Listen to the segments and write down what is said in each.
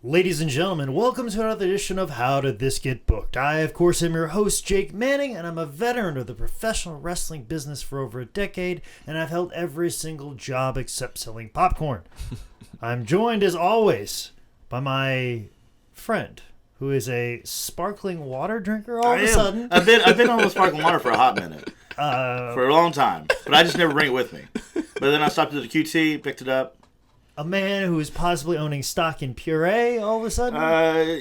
Ladies and gentlemen, welcome to another edition of How Did This Get Booked? I, of course, am your host, Jake Manning, and I'm a veteran of the professional wrestling business for over a decade, and I've held every single job except selling popcorn. I'm joined, as always, by my friend, who is a sparkling water drinker all of a sudden. I've been on the sparkling water for a hot minute. For a long time. But I just never bring it with me. But then I stopped at the QT, picked it up. A man who is possibly owning stock in Puree all of a sudden?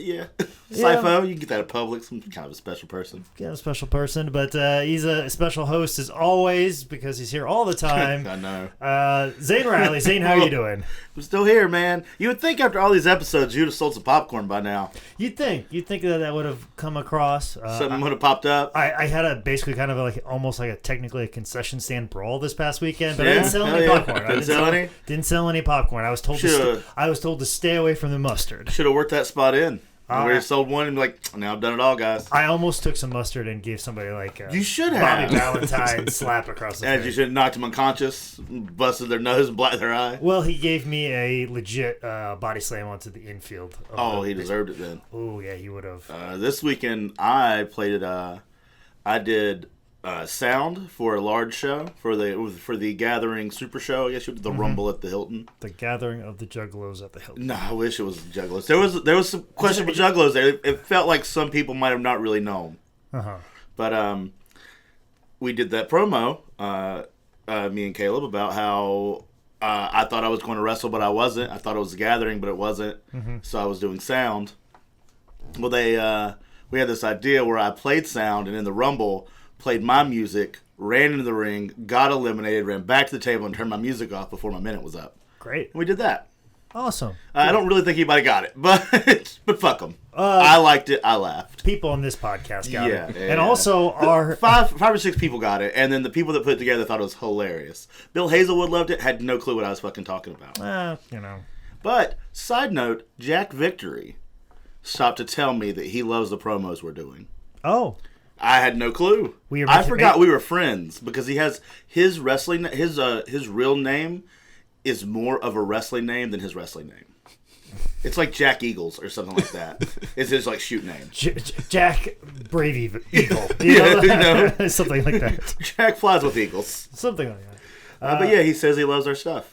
Yeah. Sifo, you can get that at Publix. I'm kind of a special person. Yeah, a special person, but he's a special host as always because he's here all the time. I know. Zane Riley. Zane, how are you doing? I'm still here, man. You would think after all these episodes you'd have sold some popcorn by now. You'd think that would have come across. Something would have popped up. I had a basically kind of almost like technically a concession stand brawl this past weekend, but I didn't sell any popcorn. Didn't sell any popcorn. I was told to stay away from the mustard. Should have worked that spot in. Where you sold one and now I've done it all, guys. I almost took some mustard and gave somebody you should have Bobby Valentine slap across the face. You should have knocked them unconscious, busted their nose and blacked their eye. Well, he gave me a legit body slam onto the infield. He deserved it then. Oh yeah, he would have. This weekend I played it. I did sound for a large show for the Gathering Super Show. I guess you did the Rumble at the Hilton. The Gathering of the Juggalos at the Hilton. No, I wish it was Juggalos. There was some questionable Juggalos there. It felt like some people might have not really known. But we did that promo, me and Caleb, about how I thought I was going to wrestle, but I wasn't. I thought it was a Gathering, but it wasn't. So I was doing sound. Well, we had this idea where I played sound, and in the Rumble, played my music, ran into the ring, got eliminated, ran back to the table, and turned my music off before my minute was up. Great. And we did that. Awesome. I don't really think anybody got it, but fuck them. I liked it. I laughed. People on this podcast got it. Yeah. And also our... Five or six people got it, and then the people that put it together thought it was hilarious. Bill Hazelwood loved it, had no clue what I was fucking talking about. But, side note, Jack Victory stopped to tell me that he loves the promos we're doing. Oh. I had no clue. I forgot we were friends because he has his wrestling. His real name is more of a wrestling name than his wrestling name. It's like Jack Eagles or something like that. It's his shoot name. Jack Brave Eagle. You know? Something like that. Jack flies with eagles. Something like that. But yeah, he says he loves our stuff.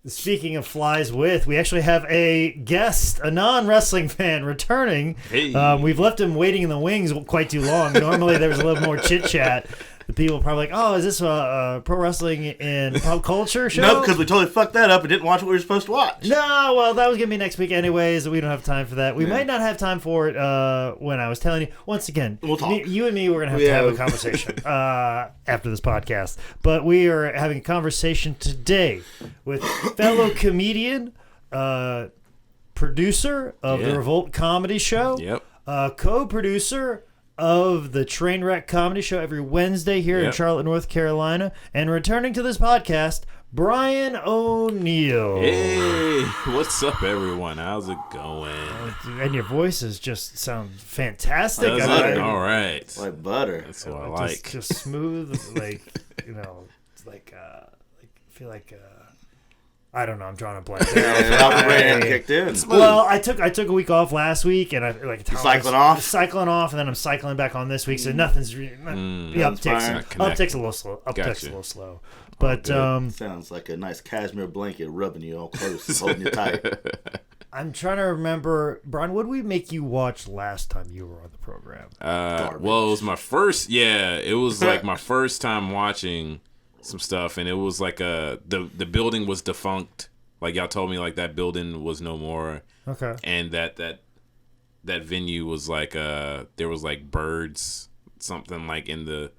Speaking of flies with, we actually have a guest, a non-wrestling fan, returning. Hey. We've left him waiting in the wings quite too long. Normally there's a little more chit-chat. The people are probably like, oh, is this a pro wrestling and pop culture show? No, because we totally fucked that up and didn't watch what we were supposed to watch. No, well, that was going to be next week anyways. We don't have time for that. We might not have time for it when I was telling you. Once again, we'll talk. You and me, we're going to have a conversation after this podcast. But we are having a conversation today with fellow comedian, producer of the Revolt Comedy Show, co-producer of the Trainwreck Comedy Show every Wednesday here in Charlotte, North Carolina, and returning to this podcast, Brian O'Neill. Hey, what's up, everyone? How's it going? And your voices just sound fantastic. All right, like butter. That's what I like. Just smooth, it's like I feel like. I don't know. I'm drawing a blank. Kicked in. Well, I took a week off last week, and I cycling off, and then I'm cycling back on this week. So nothing's really the uptick's a little slow. Uptick's a little slow, but sounds like a nice cashmere blanket rubbing you all close, holding you tight. I'm trying to remember, Brian. What did we make you watch last time you were on the program? Well, it was my first. Yeah, it was like my first time watching some stuff, and it was like the building was defunct. Like y'all told me, like that building was no more. Okay. And that venue was like there was like birds, something like in the.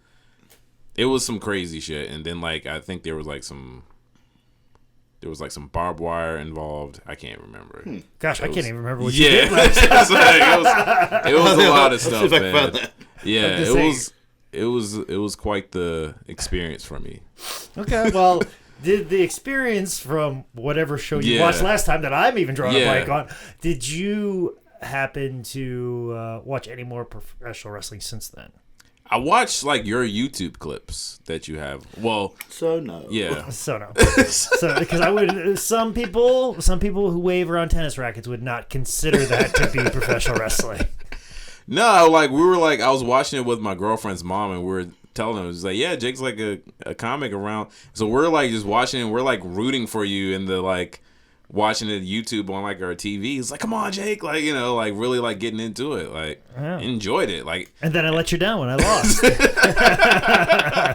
It was some crazy shit, and then like I think there was like some barbed wire involved. I can't remember. Gosh, I can't even remember what you did. It was a lot of stuff, man. Yeah, it was quite the experience for me. Okay, well, did the experience from whatever show you watched last time that I'm even drawing a blank on, did you happen to watch any more professional wrestling since then? I watched like your YouTube clips that you have. Well, so no. Yeah. So no. So because I would some people who wave around tennis rackets would not consider that to be professional wrestling. No, like I was watching it with my girlfriend's mom, and we were telling him, it was like, yeah, Jake's like a comic around. So we're like just watching, and we're like rooting for you in the like watching it YouTube on like our TV. It's like, come on, Jake, like, you know, like really like getting into it, like enjoyed it, like. And then I let you down when I lost.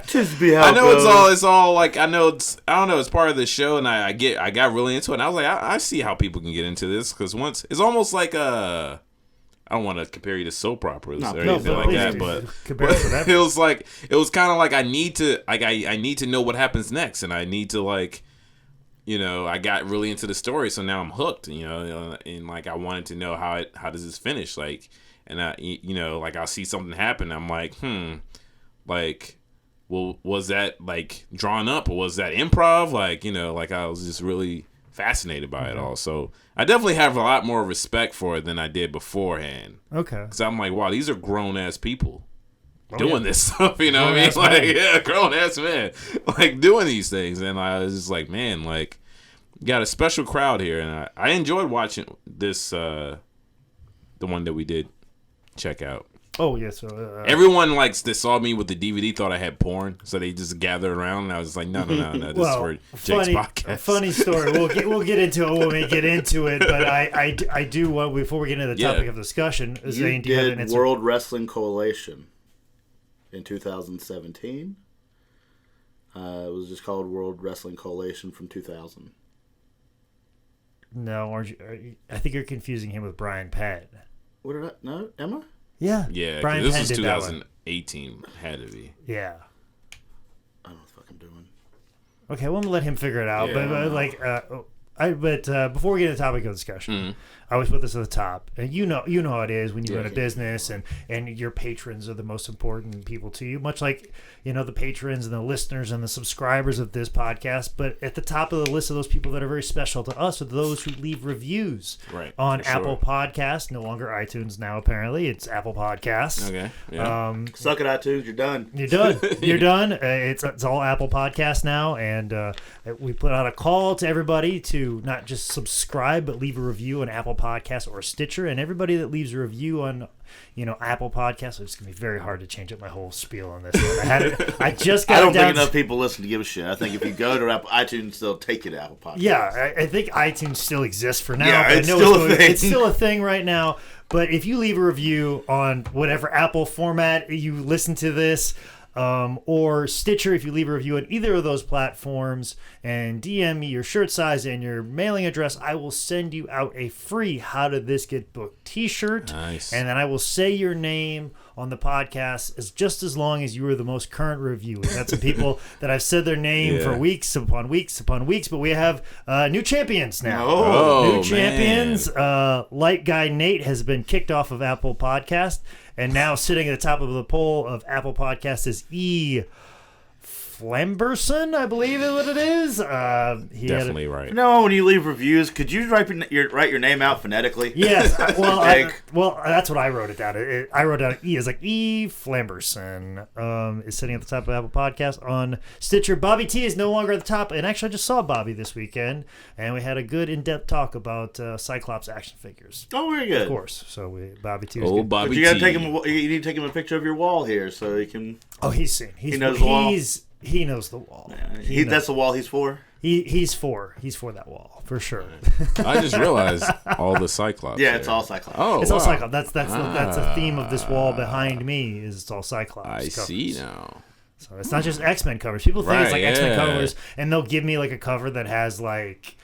Just be how I know it goes. it's all like I don't know, it's part of the show, and I got really into it, and I was like, I see how people can get into this, because once it's almost like I don't want to compare you to soap operas or anything like that, but it was kind of like I need to know what happens next, and I need to like, you know, I got really into the story, so now I'm hooked, you know, and like I wanted to know how does this finish, like, and I, you know, like I'll see something happen, I'm like, like, well, was that like drawn up or was that improv, like, you know, like I was just really fascinated by it all, so I definitely have a lot more respect for it than I did beforehand. Okay. Because I'm like, wow, these are grown ass people doing this stuff, you know what I mean? Like, yeah, grown ass men, like doing these things, and I was just like, man, like, you got a special crowd here, and I enjoyed watching this, the one that we did check out. Oh yeah, so everyone like that saw me with the DVD thought I had porn, so they just gathered around, and I was like, no, this is for Jake's podcast. Funny story. We'll get into it when we get into it, but I do want, before we get into the topic of discussion, Zane, do you have an answer? World Wrestling Coalition in 2017. It was just called World Wrestling Coalition from 2000. No, I think you're confusing him with Brian Penn. What did I? No, Emma. Yeah, Brian this Penn was 2018. Had to be. Yeah. I don't know what the fuck I'm doing. Okay, well, I'm gonna let him figure it out. Yeah. But before we get into the topic of discussion, I always put this at the top, and you know how it is when you run a business, and your patrons are the most important people to you, much like, you know, the patrons and the listeners and the subscribers of this podcast. But at the top of the list of those people that are very special to us are those who leave reviews on Apple Podcasts. No longer iTunes now, apparently. It's Apple Podcasts. Okay. Yeah. Suck it, iTunes. You're done. You're done. You're done. It's all Apple Podcasts now, and we put out a call to everybody to not just subscribe, but leave a review on Apple Podcasts or Stitcher. And everybody that leaves a review on, you know, Apple Podcasts, it's gonna be very hard to change up my whole spiel on this one. I don't think enough people listen to give a shit. I think if you go to Apple iTunes, they'll take you to Apple Podcasts. Yeah, I think iTunes still exists for now. Yeah, it's still a thing. It's still a thing right now. But if you leave a review on whatever Apple format you listen to this, or Stitcher, if you leave a review on either of those platforms and DM me your shirt size and your mailing address, I will send you out a free How Did This Get Booked t-shirt. Nice. And then I will say your name on the podcast as long as you are the most current review. We've had some people that I've said their name for weeks upon weeks upon weeks, but we have new champions now. New champions. Light Guy Nate has been kicked off of Apple Podcast, and now sitting at the top of the poll of Apple Podcast is E. Flamberson, I believe is what it is. Definitely right. You know, when you leave reviews, could you write your name out phonetically? Yes. Well, that's what I wrote it down. I wrote down E. It's like E. Flamberson is sitting at the top of Apple Podcast. On Stitcher, Bobby T is no longer at the top. And actually, I just saw Bobby this weekend, and we had a good in-depth talk about Cyclops action figures. Oh, very good. Of course. So Bobby T. Oh, Bobby T. You gotta take him. You need to take him a picture of your wall here so he can. Oh, he's seen. He knows the wall. He knows the wall. Yeah, that's the wall he's for. He's for that wall for sure. I just realized all the Cyclops. Yeah, it's all Cyclops. Oh, it's all Cyclops. That's the theme of this wall behind me. Is it's all Cyclops. I covers. See now. So it's not just X-Men covers. People think it's like X-Men covers, and they'll give me like a cover that has like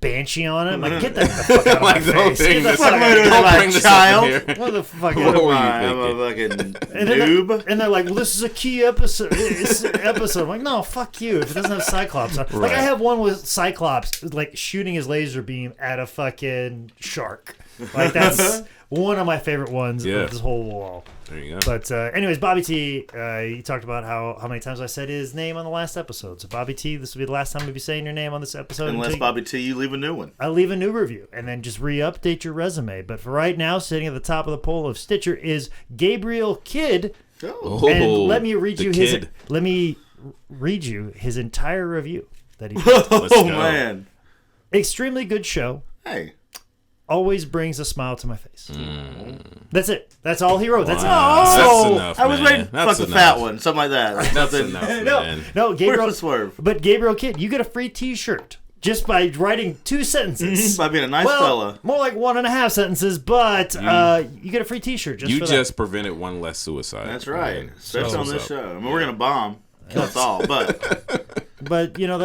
Banshee on it. I'm like, get that the fuck out of my face. Get the fuck out of my child. What the fuck? I'm a fucking noob. And they're like, well, this is a key episode. It's an episode. I'm like, no, fuck you. If it doesn't have Cyclops on. Like, I have one with Cyclops like shooting his laser beam at a fucking shark. Like, that's one of my favorite ones of this whole wall. There you go. But anyways, Bobby T, you talked about how many times I said his name on the last episode. So Bobby T, this will be the last time we'll be saying your name on this episode. Unless Bobby T, you leave a new one. I'll leave a new review and then just re-update your resume. But for right now, sitting at the top of the poll of Stitcher is Gabriel Kidd Oh. And let me read you his entire review that he did. Oh, man. Extremely good show. Hey. Always brings a smile to my face. That's it. That's all he wrote. That's That's enough, I was waiting for That's the enough. fat one. Something like that. Like That's nothing. enough, man. No, Gabriel. Where's the swerve? But Gabriel Kidd, you get a free T-shirt just by writing 2 sentences. By being a nice fella. More like 1.5 sentences, but you get a free T-shirt just for that. Prevented one less suicide. That's right. Especially on this show. I mean, we're going to bomb. Kill us all, but... But you know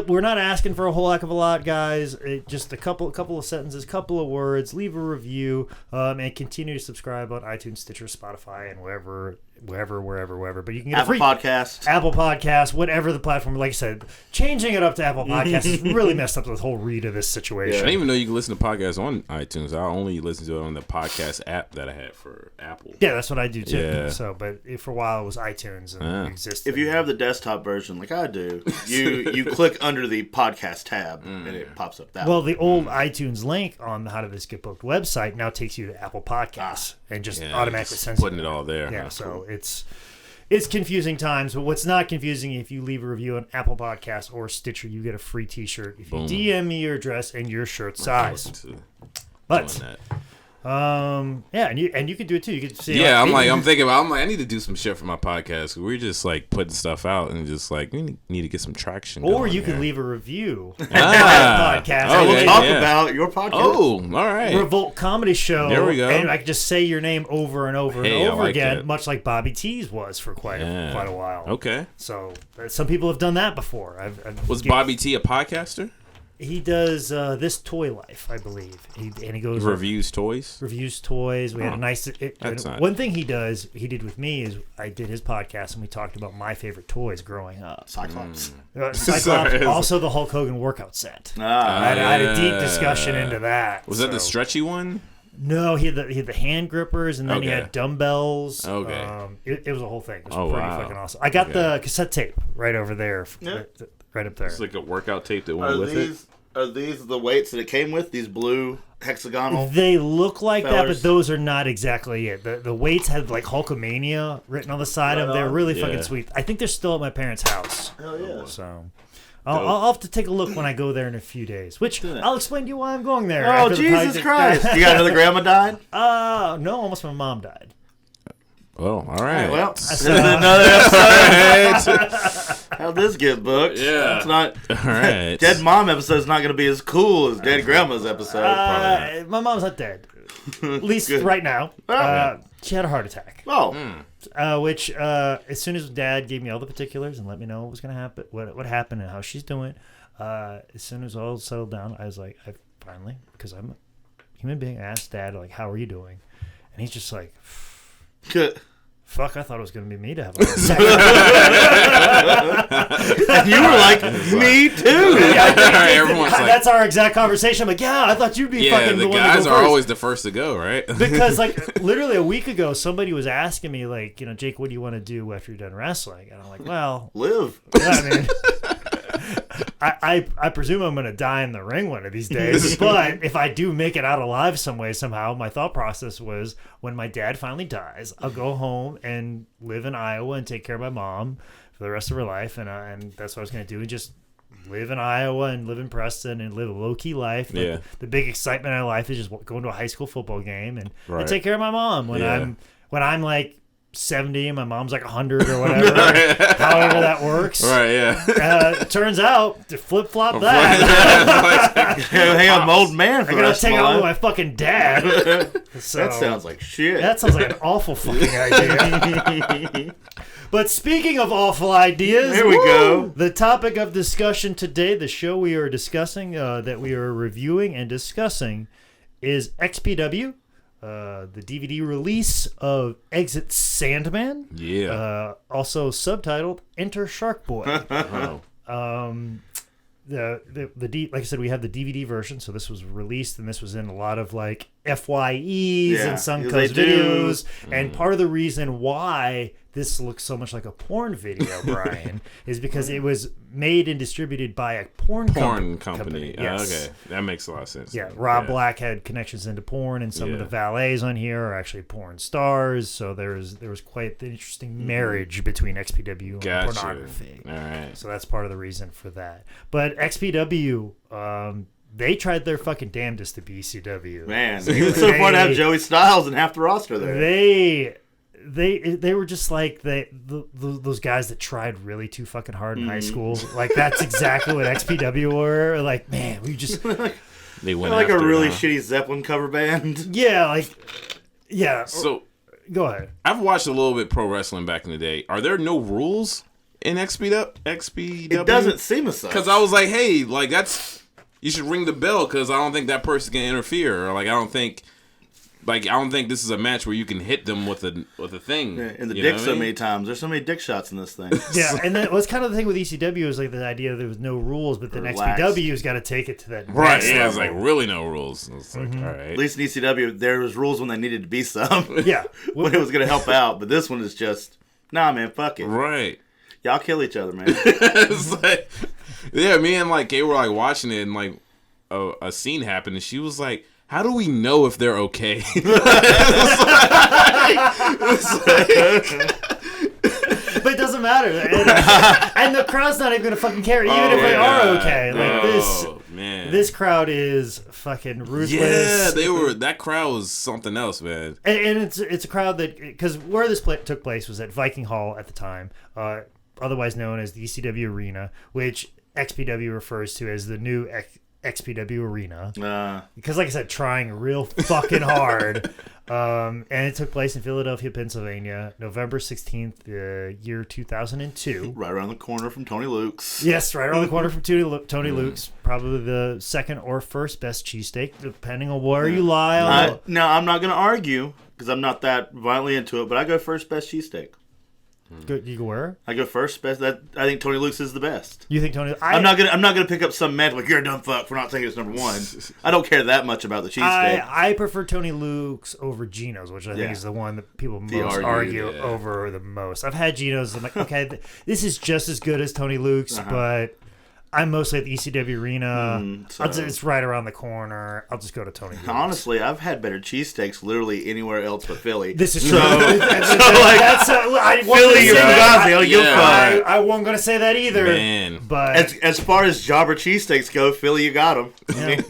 we're not asking for a whole heck of a lot, guys. Just a couple of sentences, couple of words. Leave a review, and continue to subscribe on iTunes, Stitcher, Spotify, and wherever. But you can get Apple a free Apple Podcasts, whatever the platform. Like I said, changing it up to Apple Podcasts has really messed up the whole read of this situation. I didn't even know you can listen to podcasts on iTunes. I only listen to it on the podcast app that I had for Apple. Yeah, that's what I do too. Yeah. So, but for a while it was iTunes and it existed. If you have the desktop version, like I do, you click under the podcast tab and it pops up that way. Well, the old iTunes link on the How Did This Get Booked website now takes you to Apple Podcasts and just automatically sends putting you it all there. Yeah, so it's confusing times, but what's not confusing, if you leave a review on Apple Podcasts or Stitcher, you get a free T-shirt if you DM me your address and your shirt size. But and you could do it too. You could say I'm thinking about I need to do some shit for my podcast. We're just like putting stuff out and just like we need to get some traction. Or going you here. can leave a review on my podcast. And we'll talk about your podcast. Oh, all right. Revolt Comedy Show. There we go. And I can just say your name over and over and over like again, that. much like Bobby T's was for quite a while. Okay. So some people have done that before. Was Bobby T a podcaster? He does This Toy Life, I believe. He goes Reviews toys. We had a nice. One thing he did with me is I did his podcast and we talked about my favorite toys growing up. Cyclops. Cyclops. Also the Hulk Hogan workout set. I had a deep discussion into that. Was that the stretchy one? No, he had the hand grippers and then he had dumbbells. Okay. It was a whole thing. It was pretty fucking awesome. I got the cassette tape right over there. Yeah. Right up there. It's like a workout tape that went with it. Are these the weights that it came with? These blue hexagonal? They look like fellers? that, but those are not exactly it. The weights had like Hulkamania written on the side of them. They're really fucking sweet. I think they're still at my parents' house. Hell yeah. So I'll have to take a look when I go there in a few days, which I'll explain to you why I'm going there. Oh, Jesus Christ. You got another grandma died? No, almost my mom died. Oh, all right. Well, this is another episode. How'd this get booked? Yeah. It's not. All right. Dead mom episode's not going to be as cool as Dead Grandma's episode. My mom's not dead. At least right now. She had a heart attack. Oh. Which as soon as Dad gave me all the particulars and let me know what was going to happen, what happened and how she's doing, as soon as all settled down, I was like, I finally, because I'm a human being, I asked Dad, like, how are you doing? And he's just like, fuck, I thought it was going to be me to have a heart attack. And you were like, me too. Everyone's like, that's our exact conversation. I'm like, yeah, I thought you'd be fucking the one to go guys are first. always the first to go, right? Because like literally a week ago, somebody was asking me like, Jake, what do you want to do after you're done wrestling? And I'm like, well, live. Yeah, I mean, I presume I'm going to die in the ring one of these days. But if I do make it out alive some way, somehow, my thought process was when my dad finally dies, I'll go home and live in Iowa and take care of my mom for the rest of her life. And that's what I was going to do. And just live in Iowa and live in Preston and live a low-key life. Yeah. The big excitement in my life is just going to a high school football game and take care of my mom when I'm like 70 and my mom's like 100 or whatever. However that works. Right, yeah. Turns out to flip-flop that. Hang on, old man for I gotta take it over my fucking dad. So, that sounds like shit. That sounds like an awful fucking idea. But speaking of awful ideas, here we go. The topic of discussion today, the show we are discussing, that we are reviewing and discussing, is XPW. The DVD release of Exit Sandman. Yeah. Also subtitled Enter Sharkboy. Oh. Like I said, we have the DVD version, so this was released, and this was in a lot of like FYEs and Suncoast videos. And part of the reason why this looks so much like a porn video, Brian, is because it was made and distributed by a porn company. Yes. Okay, that makes a lot of sense. Yeah, Rob Black had connections into porn, and some of the valets on here are actually porn stars. So there was quite the interesting marriage between XPW and pornography. All right. So that's part of the reason for that. But XPW, they tried their fucking damnedest to be ECW. Man, it's so fun to have Joey Styles and half the roster there. They were just like those guys that tried really too fucking hard in high school. Like that's exactly what XPW were. Like, man, we just they went like a really shitty Zeppelin cover band. Yeah. So go ahead. I've watched a little bit pro wrestling back in the day. Are there no rules in XPW? It doesn't seem as such. Because I was like, hey, like that's you should ring the bell because I don't think that person can interfere, or like I don't think this is a match where you can hit them with a thing. Yeah, and the dick so many times. There's so many dick shots in this thing. Yeah, and that was kind of the thing with ECW is like the idea there was no rules, but then XPW's got to take it to that right. Yeah, it's like really no rules. It's like all right. At least in ECW, there was rules when they needed to be some. Yeah, when it was going to help out. But this one is just nah, man, fuck it. Right. Y'all kill each other, man. It's like, yeah, me and like Kay were like watching it, and like a scene happened, and she was like, how do we know if they're okay? But it doesn't matter. And the crowd's not even going to fucking care, even if they are okay. Like this crowd is fucking ruthless. Yeah, that crowd was something else, man. And it's a crowd that, because where this took place was at Viking Hall at the time, otherwise known as the ECW Arena, which XPW refers to as the new XPW Arena, because like I said, trying real fucking hard, and it took place in Philadelphia, Pennsylvania, November 16th, year 2002. Right around the corner from Tony Luke's. Yes, right around the corner from Tony Luke's. Probably the second or first best cheesesteak, depending on where you lie. No, I'm not going to argue because I'm not that violently into it, but I go first best cheesesteak. You go where? I go first best. I think Tony Luke's is the best. You think Tony? I'm not gonna pick up some man like you're a dumb fuck for not thinking it's number one. I don't care that much about the cheesesteak. I prefer Tony Luke's over Geno's, which I think is the one that people most argue over the most. I've had Geno's. I'm like, okay, this is just as good as Tony Luke's, but I'm mostly at the ECW Arena. It's right around the corner. I'll just go to Tony Luke's. Honestly, I've had better cheesesteaks literally anywhere else but Philly. This is true. Philly, I wasn't going to say that either. Man. But as far as jobber cheesesteaks go, Philly, you got them. Yeah.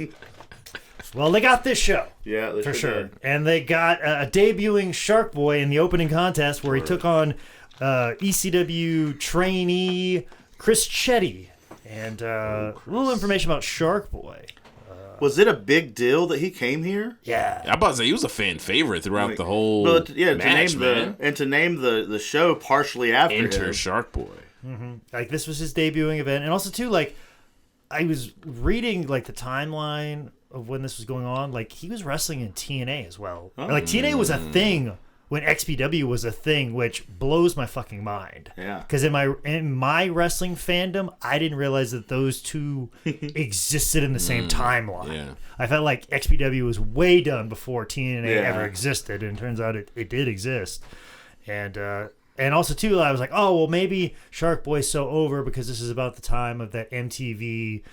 Well, they got this show. Yeah, for sure. Did. And they got a debuting Sharkboy in the opening contest where he took on ECW trainee Chris Chetty. And a little information about Sharkboy. Was it a big deal that he came here? Yeah. I'm about to say he was a fan favorite throughout the whole match, to name the show partially after Enter Sharkboy. Mm-hmm. Like this was his debuting event, and also too, like I was reading like the timeline of when this was going on. Like he was wrestling in TNA as well. Like TNA was a thing when XPW was a thing, which blows my fucking mind. Yeah. Because in my wrestling fandom, I didn't realize that those two existed in the same timeline. Yeah. I felt like XPW was way done before TNA ever existed, and it turns out it did exist. And also too, I was like, oh well, maybe Sharkboy's so over because this is about the time of that MTV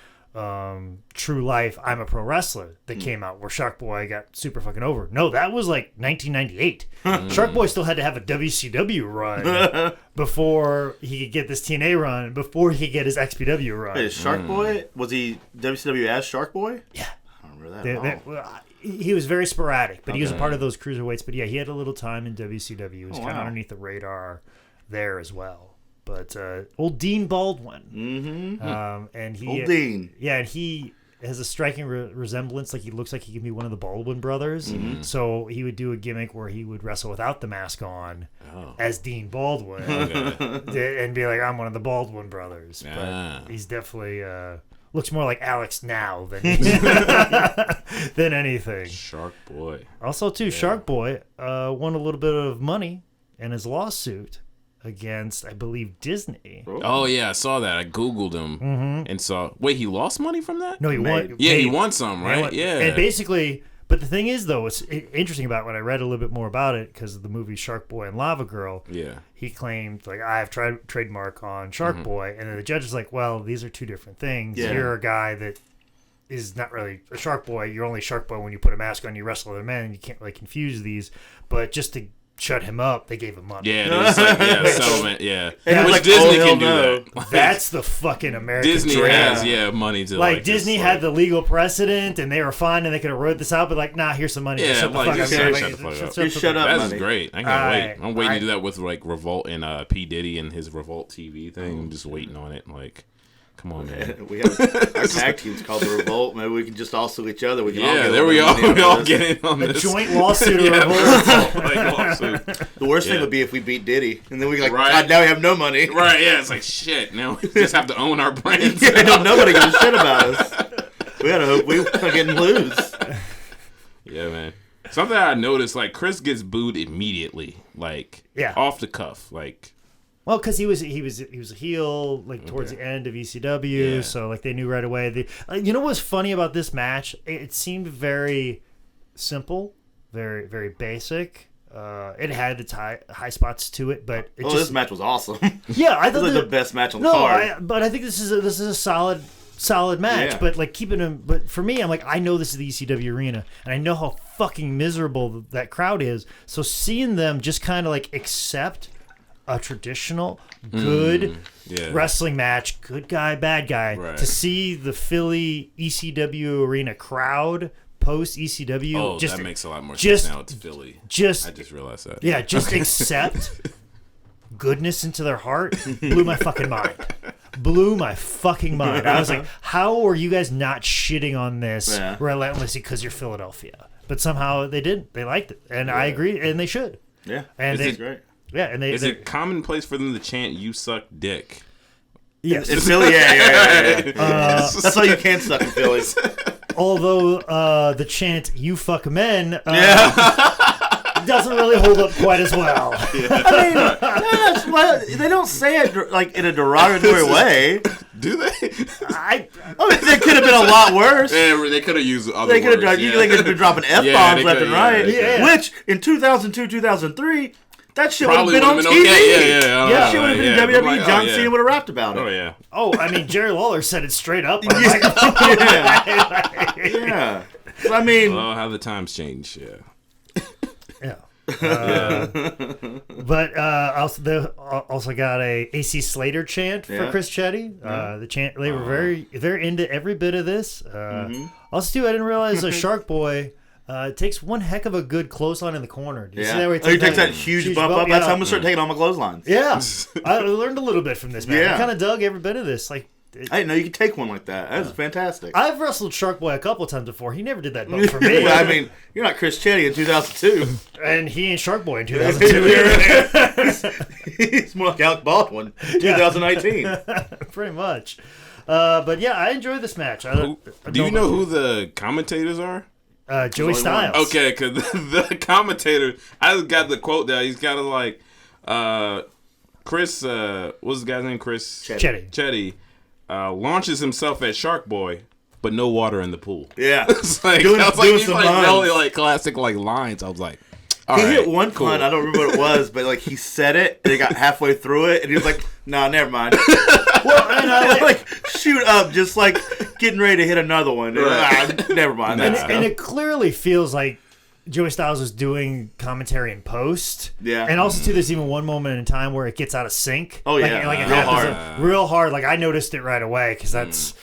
True Life I'm a Pro Wrestler that came out where Sharkboy got super fucking over. No, that was like 1998. Sharkboy still had to have a WCW run before he could get this TNA run, before he could get his XPW run. Wait, Sharkboy? Was he WCW as Sharkboy? Yeah. I don't remember that. He was very sporadic, but he was a part of those cruiserweights. But yeah, he had a little time in WCW. He was kind of underneath the radar there as well. But old Dean Baldwin, and he, old Dean, and he has a striking resemblance. Like he looks like he could be one of the Baldwin brothers. So he would do a gimmick where he would wrestle without the mask on as Dean Baldwin, and be like, "I'm one of the Baldwin brothers." But he's definitely looks more like Alex now than than anything. Sharkboy. Also, too, Sharkboy won a little bit of money in his lawsuit against, I believe, Disney. Oh yeah, I saw that. I googled him and saw. Wait, he lost money from that? No, he won. Yeah, he won some, right? Yeah. And basically, But the thing is, though, what's interesting about it, when I read a little bit more about it, because of the movie Sharkboy and Lava Girl, he claimed, like, I have trademark on Sharkboy, and then the judge is like, well, these are two different things. Yeah. You're a guy that is not really a Sharkboy. You're only Sharkboy when you put a mask on, you wrestle other men, and you can't really confuse these. But just to shut him up, they gave him money. Yeah, there's like, settlement, Which like, Disney can do that. Like, that's the fucking American Disney dream. has, money to like Disney had the legal precedent, and they were fine, and they could have wrote this out, but like, nah, here's some money. Yeah, shut the fuck up. Just shut up. That's great. I can't wait. I'm waiting to do that with like Revolt and P. Diddy and his Revolt TV thing. I'm just waiting on it. Like, come on, man. We have our tag team's called the Revolt. Maybe we can just all sue each other. We can all get there we go. We all get in on a this. joint lawsuit of Revolt. The worst thing would be if we beat Diddy, and then we like, God, now we have no money. Right? Yeah, it's like shit. Now we just have to own our brands. Nobody gives a shit about us. We gotta hope we fucking lose. Yeah, man. Something I noticed, like Chris gets booed immediately, like off the cuff, like. Well, because he was a heel like towards the end of ECW, so like they knew right away. You know what's funny about this match? It seemed very simple, very very basic. It had its high spots to it, but this match was awesome. Yeah, I thought this was the best match on the card. But I think this is a solid match. Yeah. But like keeping him, but for me, I'm like, I know this is the ECW arena, and I know how fucking miserable that crowd is. So seeing them just kind of like accept a traditional good wrestling match, good guy, bad guy, to see the Philly ECW arena crowd post ECW. That makes a lot more sense now. It's Philly. I just realized that. Yeah, just accept goodness into their heart. Blew my fucking mind. I was like, how are you guys not shitting on this relentlessly because you're Philadelphia? But somehow they did. They liked it, and I agree, and they should. Yeah, and it's great. Yeah, and is it commonplace for them to chant "You suck dick"? Yes, in Philly. Yeah. That's why you can't suck in Philly. Although the chant "You fuck men" doesn't really hold up quite as well. I mean, they don't say it like in a derogatory way. Do they? I mean, they could have been a lot worse. Yeah, they could have used other words. They could have been dropping F-bombs left and right. Yeah. Which, in 2002, 2003, that shit would have been on TV. Okay. Yeah, shit would have been WWE. Like, John Cena would have rapped about it. Oh, yeah. Oh, I mean, Jerry Lawler said it straight up. Yeah. I mean... Oh, how the times change, Yeah. But also got a AC Slater chant for Chris Chetty. The chant, they were very into every bit of this. Also, too, I didn't realize Sharkboy takes one heck of a good clothesline in the corner. Did you see that? Where he takes that huge bump up. That's how I'm gonna start taking all my clotheslines. Yeah, I learned a little bit from this, man. Yeah. I kind of dug every bit of this. Like, I didn't know you could take one like that. That's fantastic. I've wrestled Sharkboy a couple of times before. He never did that bump for me. Well, I mean, you're not Chris Chetty in 2002. And he ain't Sharkboy in 2002. He's more like Alec Baldwin, 2019. Pretty much. But yeah, I enjoyed this match. Do you know who the commentators are? Joey Styles. Okay, because the commentator, I got the quote there. He's kind of like, Chris, what's the guy's name? Chris Chetty. Launches himself at Sharkboy, but no water in the pool. Yeah, it's like, doing really like classic like lines. I was like, he hit one pun. I don't remember what it was, but like he said it and he got halfway through it and he was like, "Nah, never mind." Well, and I like shoot up, just like getting ready to hit another one. Never mind. And it clearly feels like Joey Styles was doing commentary in post. Yeah. And also, too, there's even one moment in time where it gets out of sync. Oh, yeah. Like it happens real hard. Like, I noticed it right away because that's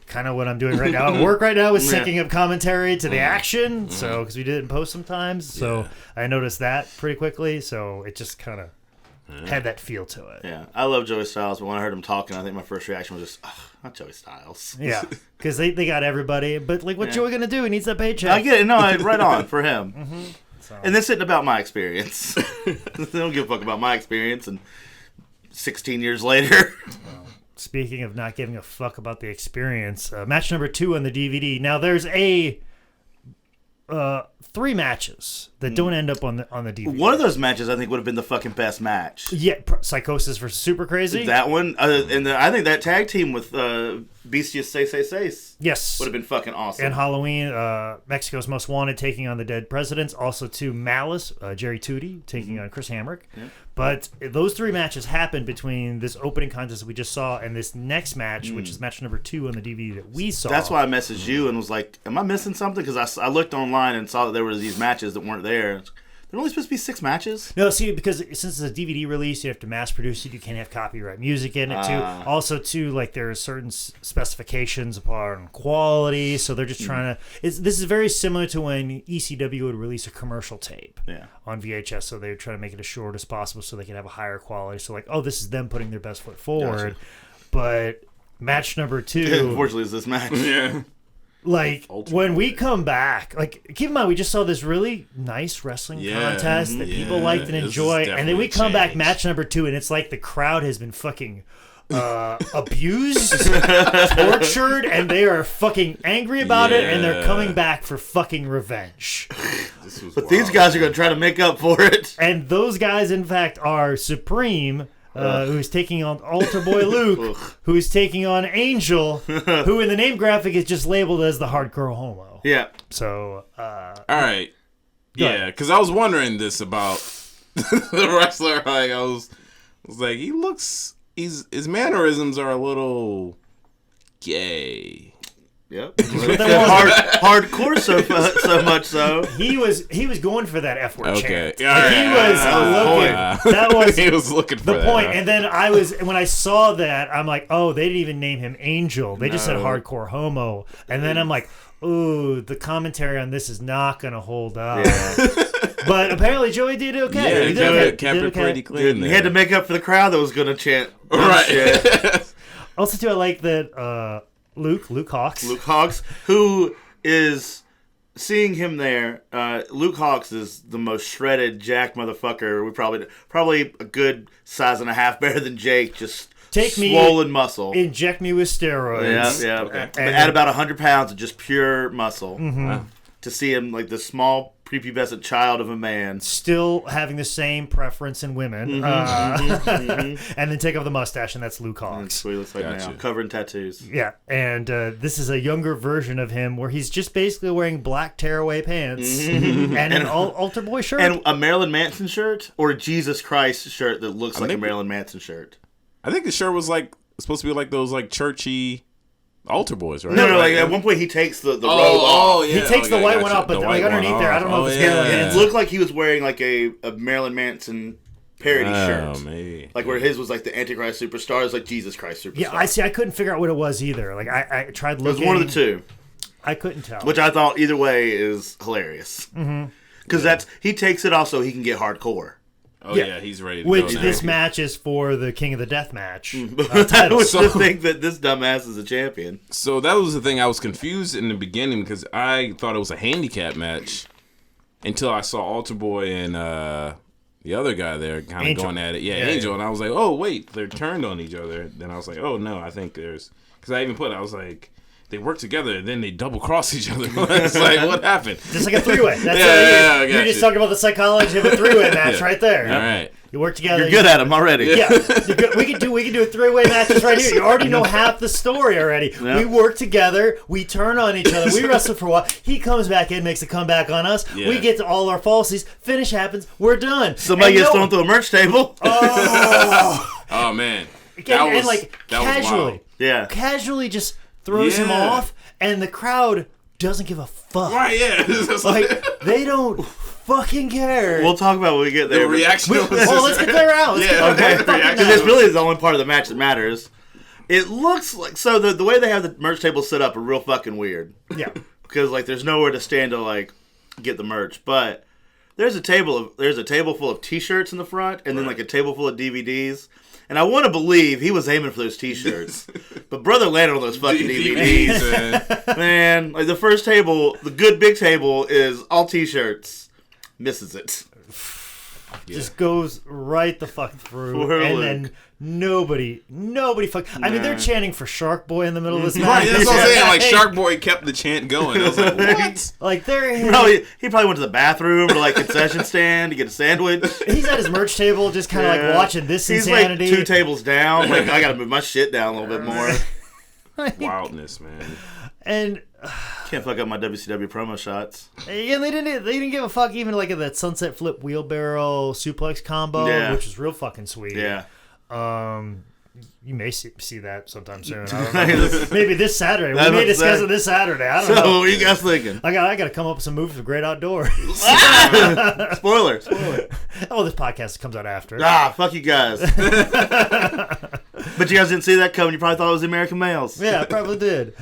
kind of what I'm doing right now at work right now is syncing up commentary to the action. So, because we did it in post sometimes. So, I noticed that pretty quickly. So, it just kind of had that feel to it. Yeah. I love Joey Styles, but when I heard him talking, I think my first reaction was just, not Joey Styles. Yeah. Because they got everybody. But, like, what's Joey going to do? He needs that paycheck. I get it. No, right on for him. So. And this isn't about my experience. They don't give a fuck about my experience. And 16 years later. Well, speaking of not giving a fuck about the experience, match number 2 on the DVD. Now, there's 3 matches that don't end up on the DVD. One of those matches I think would have been the fucking best match. Yeah, Psychosis versus Super Crazy. That one, and I think that tag team with Bestias Seis. Yes. Would have been fucking awesome. And Halloween, Mexico's Most Wanted taking on the Dead Presidents. Also, to Malice, Jerry Tootie taking on Chris Hamrick. Yeah. But those 3 matches happened between this opening contest that we just saw and this next match, which is match number 2 on the DVD that we saw. That's why I messaged you and was like, am I missing something? Because I looked online and saw that there were these matches that weren't there. There are only supposed to be 6 matches? No, see, because since it's a DVD release, you have to mass produce it. You can't have copyright music in it, too. Also, too, like, there are certain specifications upon quality, so they're just trying to... This is very similar to when ECW would release a commercial tape on VHS, so they're trying to make it as short as possible so they can have a higher quality. So, like, oh, this is them putting their best foot forward. Gotcha. But match number 2... Unfortunately, it's this match. Yeah. Like, when we come back, like, keep in mind, we just saw this really nice wrestling contest that people liked and enjoyed, and then we come back match number 2, and it's like the crowd has been fucking abused, tortured, and they are fucking angry about it, and they're coming back for fucking revenge. But these guys are going to try to make up for it. And those guys, in fact, are Supreme... who's taking on Altar Boy Luke, who's taking on Angel, who in the name graphic is just labeled as the hardcore homo. Yeah. So, all right. Yeah, because I was wondering this about the wrestler. Like, I was like, his mannerisms are a little gay. Yep. Hardcore so much so. He was going for that F word chant. He was looking for the point. And then when I saw that, I'm like, oh, they didn't even name him Angel. They just said hardcore homo. And then I'm like, ooh, the commentary on this is not going to hold up. Yeah. But apparently Joey did okay. Yeah, he kept it pretty clean. He had to make up for the crowd that was going to chant. Right. Also, too, I like that Luke Hawx, who is seeing him there. Luke Hawx is the most shredded, jacked motherfucker. We probably a good size and a half better than Jake. Just swollen muscle. Inject me with steroids. Yeah. Okay. Add about 100 pounds of just pure muscle. Mm-hmm. Wow. To see him like the small, prepubescent child of a man, still having the same preference in women, and then take off the mustache, and that's Luke Hawx. That's what he looks like now, covered in tattoos. Yeah, and this is a younger version of him, where he's just basically wearing black tearaway pants and an altar boy shirt, and a Marilyn Manson shirt, or a Jesus Christ shirt that looks like a Marilyn Manson shirt. I think the shirt was supposed to be like those churchy altar boys, right? No, like at one point he takes the robe off. Oh, yeah. He takes the white one off, but like underneath there, I don't know if it's Marilyn Manson. It looked like he was wearing like a Marilyn Manson parody shirt. Maybe. Like where his was like the Antichrist Superstar, is like Jesus Christ Superstar. Yeah, I couldn't figure out what it was either. Like I tried looking. It was one of the two. I couldn't tell. Which I thought either way is hilarious. Because he takes it off so he can get hardcore. Oh, yeah, he's ready to go. Which this match is for the King of the Death match. I was to think that this dumbass is a champion. So that was the thing. I was confused in the beginning because I thought it was a handicap match until I saw Altar Boy and the other guy there kind of going at it. Yeah, Angel. And I was like, oh, wait, they're turned on each other. Then I was like, oh, no, I think there's... Because I even I was like... They work together, and then they double cross each other. It's like, what happened? Just like a 3-way. You're just talking about the psychology of a 3-way match right there. All right. You work together. You're good at them already. Yeah. We can do a 3-way matches right here. You already know half the story already. Yep. We work together. We turn on each other. We wrestle for a while. He comes back in, makes a comeback on us. Yeah. We get to all our falsies. Finish happens. We're done. Somebody gets thrown through a merch table. Oh man. Casually. Wild. Yeah. Casually just throws him off, and the crowd doesn't give a fuck. Right, yeah. Like, they don't fucking care. We'll talk about when we get there. The reaction. Let's get there out. Because this really is the only part of the match that matters. It looks like... So, the way they have the merch table set up are real fucking weird. Yeah. Because, like, there's nowhere to stand to, like, get the merch. But there's a table full of T-shirts in the front, and then, like, a table full of DVDs. And I want to believe he was aiming for those T-shirts. But brother landed on those fucking DVDs. Man, like the first table, the good big table is all T-shirts. Misses it. Just goes right the fuck through. And then nobody fuck. I mean, they're chanting for Sharkboy in the middle of this match. Right, that's what I'm saying. Like, Sharkboy kept the chant going. I was like, what? Like, he probably went to the bathroom or, like, concession stand to get a sandwich. He's at his merch table just kind of, like, watching this insanity. He's, like, 2 tables down. Like, I gotta move my shit down a little bit more. Wildness, man. And can't fuck up my WCW promo shots. And they didn't give a fuck even like at that sunset flip wheelbarrow suplex combo, which was real fucking sweet. Yeah. You may see that sometime soon. I don't know. Maybe this Saturday. We may discuss it this Saturday. I don't know. So what are you guys thinking? I got to come up with some moves for Great Outdoors. Spoiler. Oh, this podcast comes out after. Fuck you guys. But you guys didn't see that coming. You probably thought it was the American Males. Yeah, I probably did.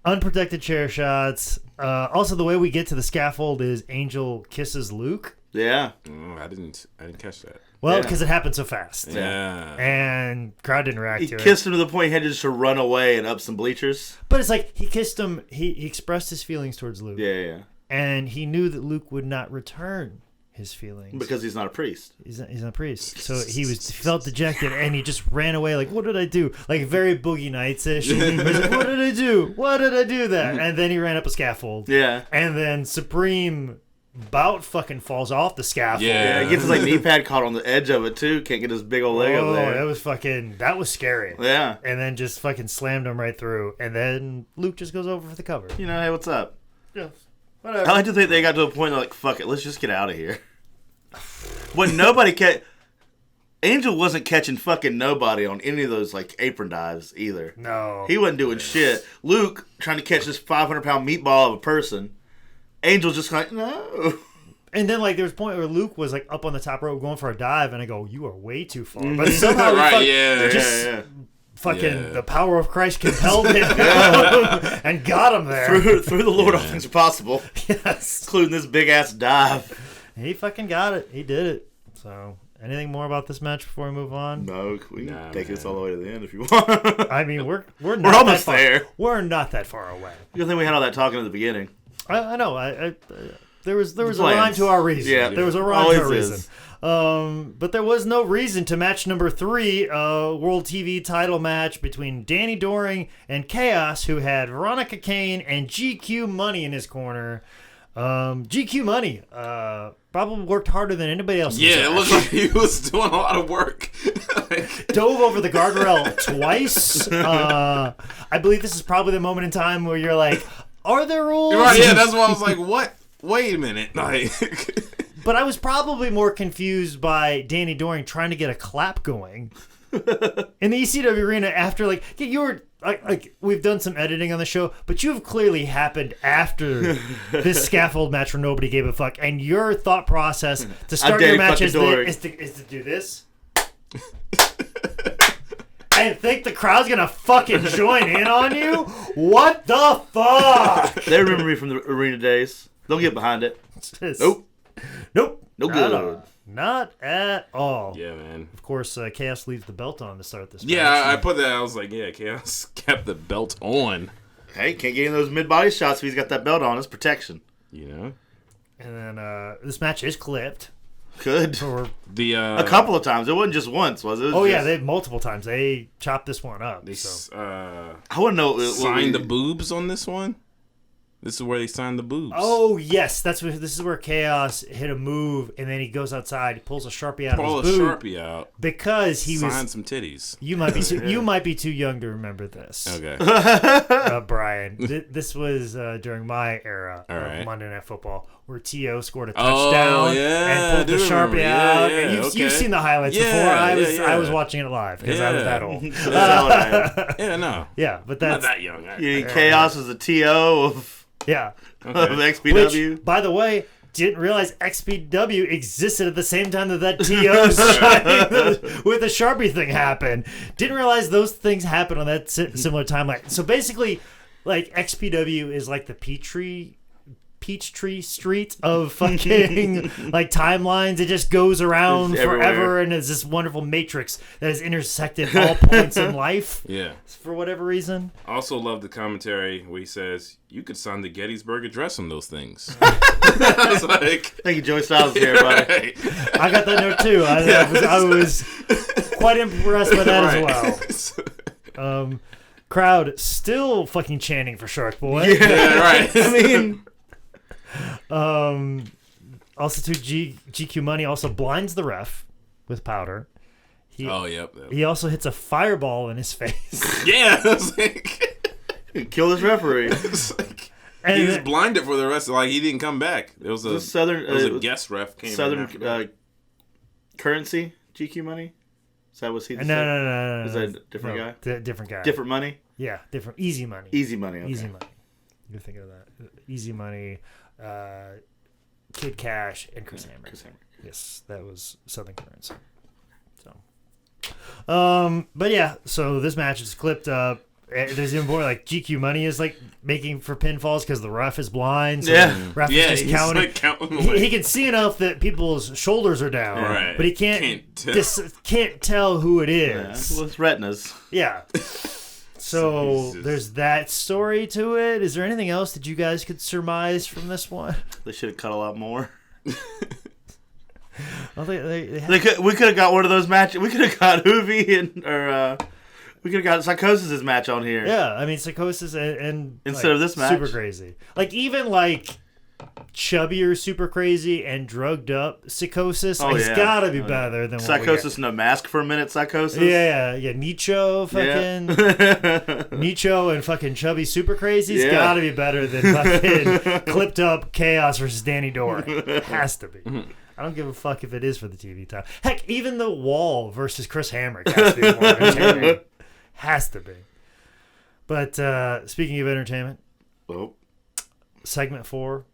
Unprotected chair shots. Also, the way we get to the scaffold is Angel kisses Luke. Yeah. I didn't catch that. Well, because it happened so fast. Yeah. And crowd didn't react to it. He kissed him to the point he had just to run away and up some bleachers. But it's like he kissed him. He expressed his feelings towards Luke. Yeah. And he knew that Luke would not return his feelings. Because he's not a priest. He's not a priest. So he felt dejected and he just ran away like, what did I do? Like very Boogie Nights-ish. He was like, what did I do? Why did I do that? And then he ran up a scaffold. Yeah. And then Supreme Bout fucking falls off the scaffold. Yeah, he gets his like knee pad caught on the edge of it too. Can't get his big old leg over there. That was scary. Yeah. And then just fucking slammed him right through. And then Luke just goes over for the cover. You know, hey, what's up? Yeah. Whatever. I like to think they got to a point like, fuck it, let's just get out of here. When nobody Angel wasn't catching fucking nobody on any of those like apron dives either. No. He wasn't doing shit. Luke trying to catch this 500-pound meatball of a person. Angel's just like, no. And then, like, there was a point where Luke was, like, up on the top rope going for a dive, and I go, you are way too far. But somehow, the power of Christ compelled him and got him there. Through the Lord, all things are possible. Yes. Including this big-ass dive. He fucking got it. He did it. So, anything more about this match before we move on? No, we can take this all the way to the end if you want. I mean, we're almost there. We're not that far away. You think we had all that talking at the beginning? I know. There was a rhyme to our reason. Yeah, there was a rhyme to our reason. But there was no reason to match number 3, World TV title match between Danny Doring and Chaos, who had Veronica Kane and GQ Money in his corner. GQ Money probably worked harder than anybody else. Yeah, it looked like he was doing a lot of work. Dove over the guardrail twice. I believe this is probably the moment in time where you're like, are there rules? Right, yeah, that's why I was like, what? Wait a minute. Like, but I was probably more confused by Danny Doring trying to get a clap going in the ECW arena after, like, you were, like, we've done some editing on the show, but you've clearly happened after this scaffold match where nobody gave a fuck, and your thought process to start your match is to do this. And think the crowd's gonna fucking join in on you? What the fuck? They remember me from the arena days. They'll get behind it. Nope. No good. Not at all. Yeah, man. Of course, Chaos leaves the belt on to start this match. Yeah, I put that. I was like, yeah, Chaos kept the belt on. Hey, can't get in those mid-body shots if he's got that belt on. It's protection. You know? And then this match is clipped. Good. A couple of times. It wasn't just once, was it? Yeah, they multiple times. They chopped this one up. I want to know. Signed the boobs on this one? This is where they signed the boobs. Oh, yes. This is where Chaos hit a move, and then he goes outside. He pulls a Sharpie out of his boob. Because he signed some titties. You might be too young to remember this. Okay. Brian. This was during my era of Monday Night Football, where T.O. scored a touchdown and pulled the Sharpie out. Yeah, you've seen the highlights before. I was watching it live because I was that old. Yeah, no. Yeah, but that's not that young. Chaos is a T.O. of XPW. Which, by the way, didn't realize XPW existed at the same time that T.O. signing with the Sharpie thing happened. Didn't realize those things happened on that similar timeline. So basically, like, XPW is like the Peachtree Street of fucking like timelines. It just goes around forever, and it's this wonderful matrix that has intersected all points in life. Yeah, for whatever reason. I also love the commentary where he says you could sign the Gettysburg Address on those things. I was like, thank you, Joey Styles here, buddy. I got that note too. I was quite impressed by that as well. Crowd still fucking chanting for Sharkboy. Yeah, right. I mean. Also, GQ Money also blinds the ref with powder. He also hits a fireball in his face. Yeah, it's like kill this referee. And he was blinded for the rest of he didn't come back. It was a guest ref came Southern Currency GQ money. Is that what he? No. Is that a different guy? Different guy. Different money. Yeah, different. Easy money. Easy money. Okay. Easy money. You think of that. Easy money. Kid Cash and Chris Hammer. Yes, that was Southern Currency. So, but yeah, so this match is clipped up. There's even more GQ money is making for pinfalls because the ref is blind. So the ref is just counting. He can see enough that people's shoulders are down, right. But he can't tell who it is. Yeah, well, it's retinas. Yeah. So there's that story to it. Is there anything else that you guys could surmise from this one? They should have cut a lot more. Well, we could have got one of those matches. We could have got Hoovy we could have got Psychosis' match on here. Yeah, I mean Psychosis and instead of this match, super crazy. Even chubbier, super crazy, and drugged up Psychosis. It's got to be better than Psychosis in a mask for a minute. Psychosis. Yeah. Nicho, Nicho and fucking chubby super crazy's got to be better than fucking clipped up Chaos versus Danny Doring. It has to be. I don't give a fuck if it is for the TV time. Heck, even the Wall versus Chris Hammer has to be more entertaining. Has to be. But speaking of entertainment, segment 4,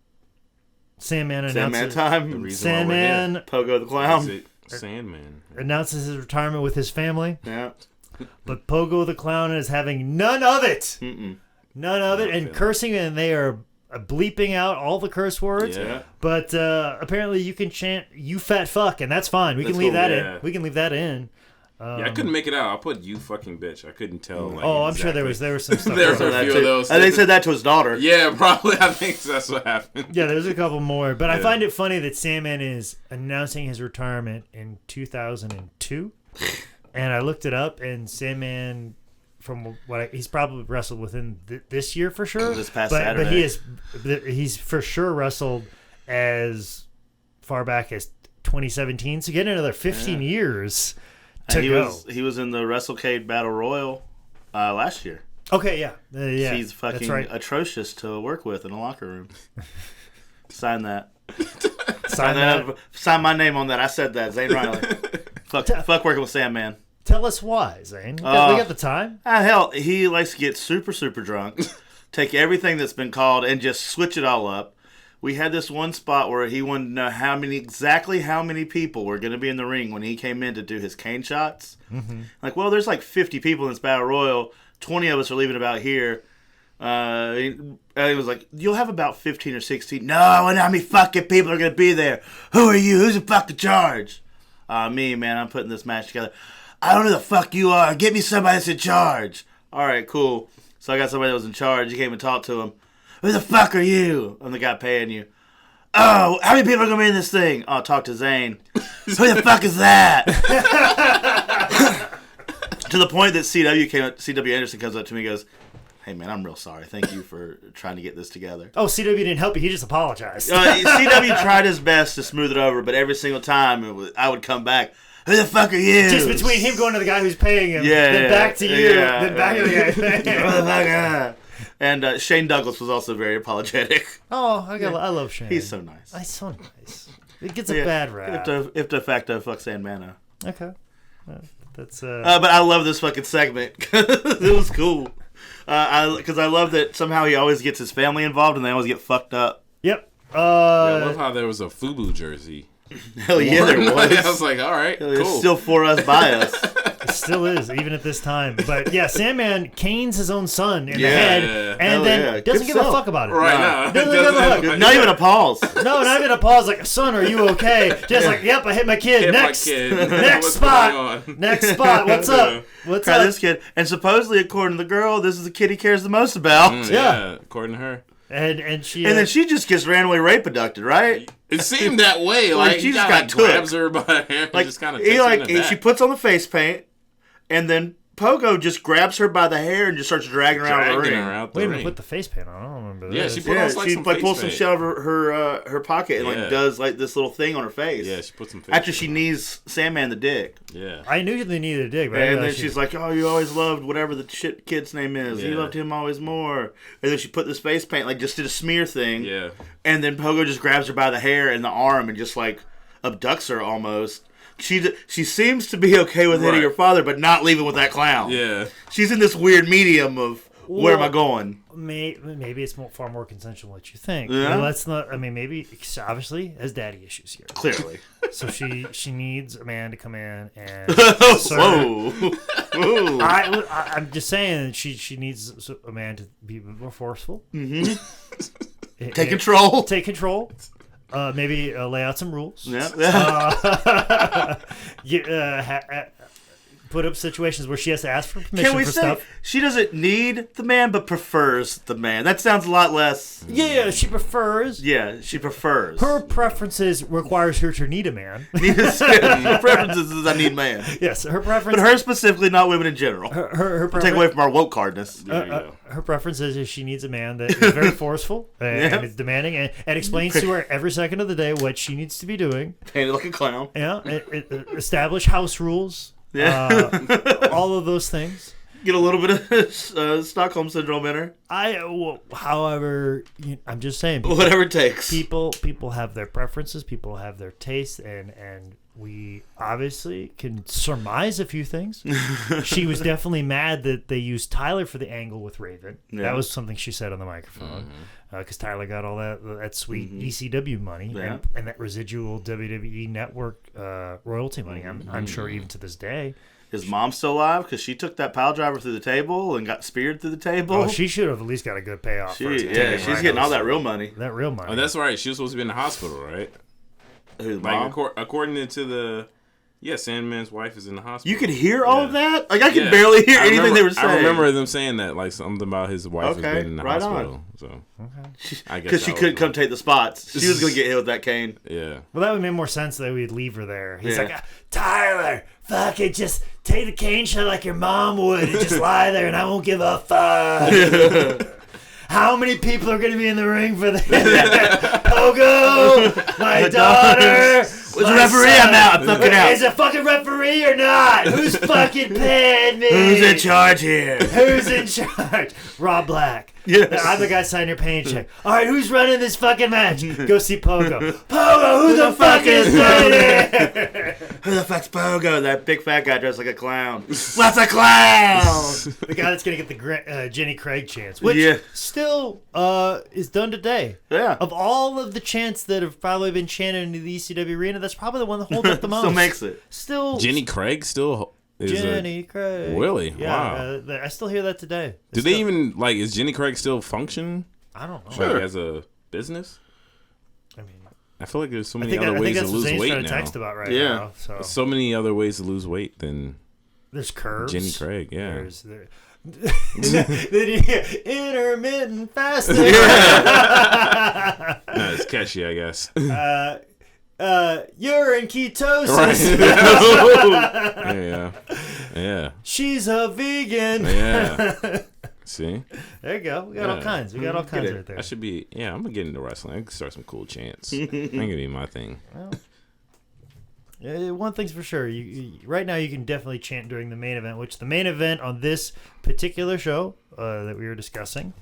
Sandman announces time. Sandman Pogo the Clown. Sandman announces his retirement with his family. Yeah. But Pogo the Clown is having none of it. None of it, and cursing, and they are bleeping out all the curse words. Yeah. But apparently you can chant "you fat fuck," and that's fine. We can leave that in. We can leave that in. I couldn't make it out. I put "you fucking bitch." I couldn't tell. I'm sure there was some stuff. There were a few of those. And they said that to his daughter. Yeah, probably. I think that's what happened. Yeah, there's a couple more, but I find it funny that Sandman is announcing his retirement in 2002, and I looked it up, and Sandman, from he's probably wrestled within this year for sure. This past Saturday, but he's for sure wrestled as far back as 2017. So get another 15 years. He was in the WrestleCade Battle Royal last year. Okay, yeah. He's fucking atrocious to work with in a locker room. Sign that. Sign my name on that. I said that. Zane Riley. Fuck working with Sandman. Tell us why, Zane. We got the time. Hell, he likes to get super, super drunk, take everything that's been called, and just switch it all up. We had this one spot where he wanted to know exactly how many people were going to be in the ring when he came in to do his cane shots. Mm-hmm. There's 50 people in this Battle Royal. 20 of us are leaving about here. He was like, you'll have about 15 or 16. No, I know how many fucking people are going to be there. Who are you? Who's in fucking charge? Me, man. I'm putting this match together. I don't know who the fuck you are. Get me somebody that's in charge. All right, cool. So I got somebody that was in charge. He came and talked to him. Who the fuck are you? I'm the guy paying you. Oh, how many people are going to be in this thing? Oh, talk to Zane. Who the fuck is that? To the point that CW Anderson comes up to me and goes, hey, man, I'm real sorry. Thank you for trying to get this together. Oh, CW didn't help you. He just apologized. CW tried his best to smooth it over, but every single time I would come back, who the fuck are you? Just between him going to the guy who's paying him, then back to you, then back to the guy paying him. And Shane Douglas was also very apologetic. Oh, I love Shane. He's so nice. He's so nice. It gets a bad rap. If de facto fuck Sandman. Okay. That's But I love this fucking segment. It was cool. Because I love that somehow he always gets his family involved and they always get fucked up. Yep. I love how there was a FUBU jersey. Hell yeah, there was. I was like, all right, cool. It's still for us, by us. It still is, even at this time. But yeah, Sandman canes his own son in the head and then doesn't give a fuck about it. Right, doesn't give a fuck. Not even a pause. No, not even a pause. Like, son, are you okay? Just yep, I hit my kid. Next spot. Next spot. What's up? What's up? This kid. And supposedly, according to the girl, this is the kid he cares the most about. Yeah, according to her. And then she just gets randomly rape abducted, right? It seemed that way. Like she just got grabs her by the hair, just kind of she puts on the face paint, and then Pogo just grabs her by the hair and just starts dragging her out of the ring. Wait a minute, put the face paint on. I don't remember this. Yeah, she put on she pulls some shit out of her pocket and does like this little thing on her face. Yeah, she put some face after she knees Sandman the dick. Yeah, I knew they needed a dick, but and then she's like, "Oh, you always loved whatever the shit kid's name is. You loved him always more." And then she put this face paint, like just did a smear thing. Yeah, and then Pogo just grabs her by the hair and the arm and just like abducts her almost. She seems to be okay with hitting her father, but not leaving with that clown. Yeah. She's in this weird medium of where am I going? Maybe it's far more consensual than what you think. Yeah. Let's not. I mean, maybe obviously has daddy issues here. Clearly. So she needs a man to come in and. Whoa. I'm just saying that she needs a man to be more forceful. Mm-hmm. Take control. Take control. Maybe lay out some rules. Yeah. Put up situations where she has to ask for permission for stuff. She doesn't need the man, but prefers the man? That sounds a lot less. Yeah, she prefers. Yeah, she prefers. Her preferences requires her to need a man. Her preferences is I need man. Yes, her preference. But her specifically, not women in general. Her take away from our woke cardness. Her preference is she needs a man that is very forceful and is demanding and explains to her every second of the day what she needs to be doing. Painted like a clown. Yeah, establish house rules. Yeah, all of those things. Get a little bit of Stockholm syndrome in her. However, I'm just saying. Whatever it takes. People have their preferences. People have their tastes, and we obviously can surmise a few things. She was definitely mad that they used Tyler for the angle with Raven. Yeah. That was something she said on the microphone. Because Tyler got all that sweet ECW money and that residual WWE Network royalty money. I'm sure even to this day. Is mom still alive? Because she took that pile driver through the table and got speared through the table. Oh, she should have at least got a good payoff. She's getting all that real money. That real money. Oh, that's right. She was supposed to be in the hospital, right? Who's mom? According to the... Yeah, Sandman's wife is in the hospital. You could hear all of that? Like, I could barely hear anything they were saying. I remember them saying that, like, something about his wife has been in the hospital. On. So, I guess because she couldn't come take the spots. She was going to get hit with that cane. Yeah. Well, that would make more sense that we'd leave her there. He's like, Tyler, fuck it, just take the cane shot like your mom would and just lie there and I won't give a fuck. How many people are going to be in the ring for that? Pogo, my daughter. Where's the referee? I'm out. I'm fucking out. Is a fucking referee or not? Who's fucking paying me? Who's in charge here? Who's in charge? Rob Black. Yes. I'm the guy signing your paycheck. All right, who's running this fucking match? Go see Pogo. Pogo, who the fuck is running? Who the fuck's Pogo? That big fat guy dressed like a clown. What's a clown? The guy that's going to get the Jenny Craig chants, which still is done today. Yeah. Of all of the chants that have probably been chanted into the ECW arena, that's probably the one that holds up the most. Still makes it. Still. Jenny Craig still... Jenny Craig. Really? Yeah, wow. I still hear that today. Do they even, like, is Jenny Craig still function? I don't know. Sure. Like, as a business? I mean, I feel like there's so many other ways to lose weight now. Text about now. So many other ways to lose weight than there's curves. Jenny Craig, yeah. Intermittent fasting. No, it's catchy, I guess. You're in ketosis. Right. Yeah. She's a vegan. Yeah. See? There you go. We got all kinds. We got all kinds right there. I should be. Yeah, I'm gonna get into wrestling. I can start some cool chants. Ain't gonna be my thing. Well, one thing's for sure. You right now you can definitely chant during the main event, which the main event on this particular show that we were discussing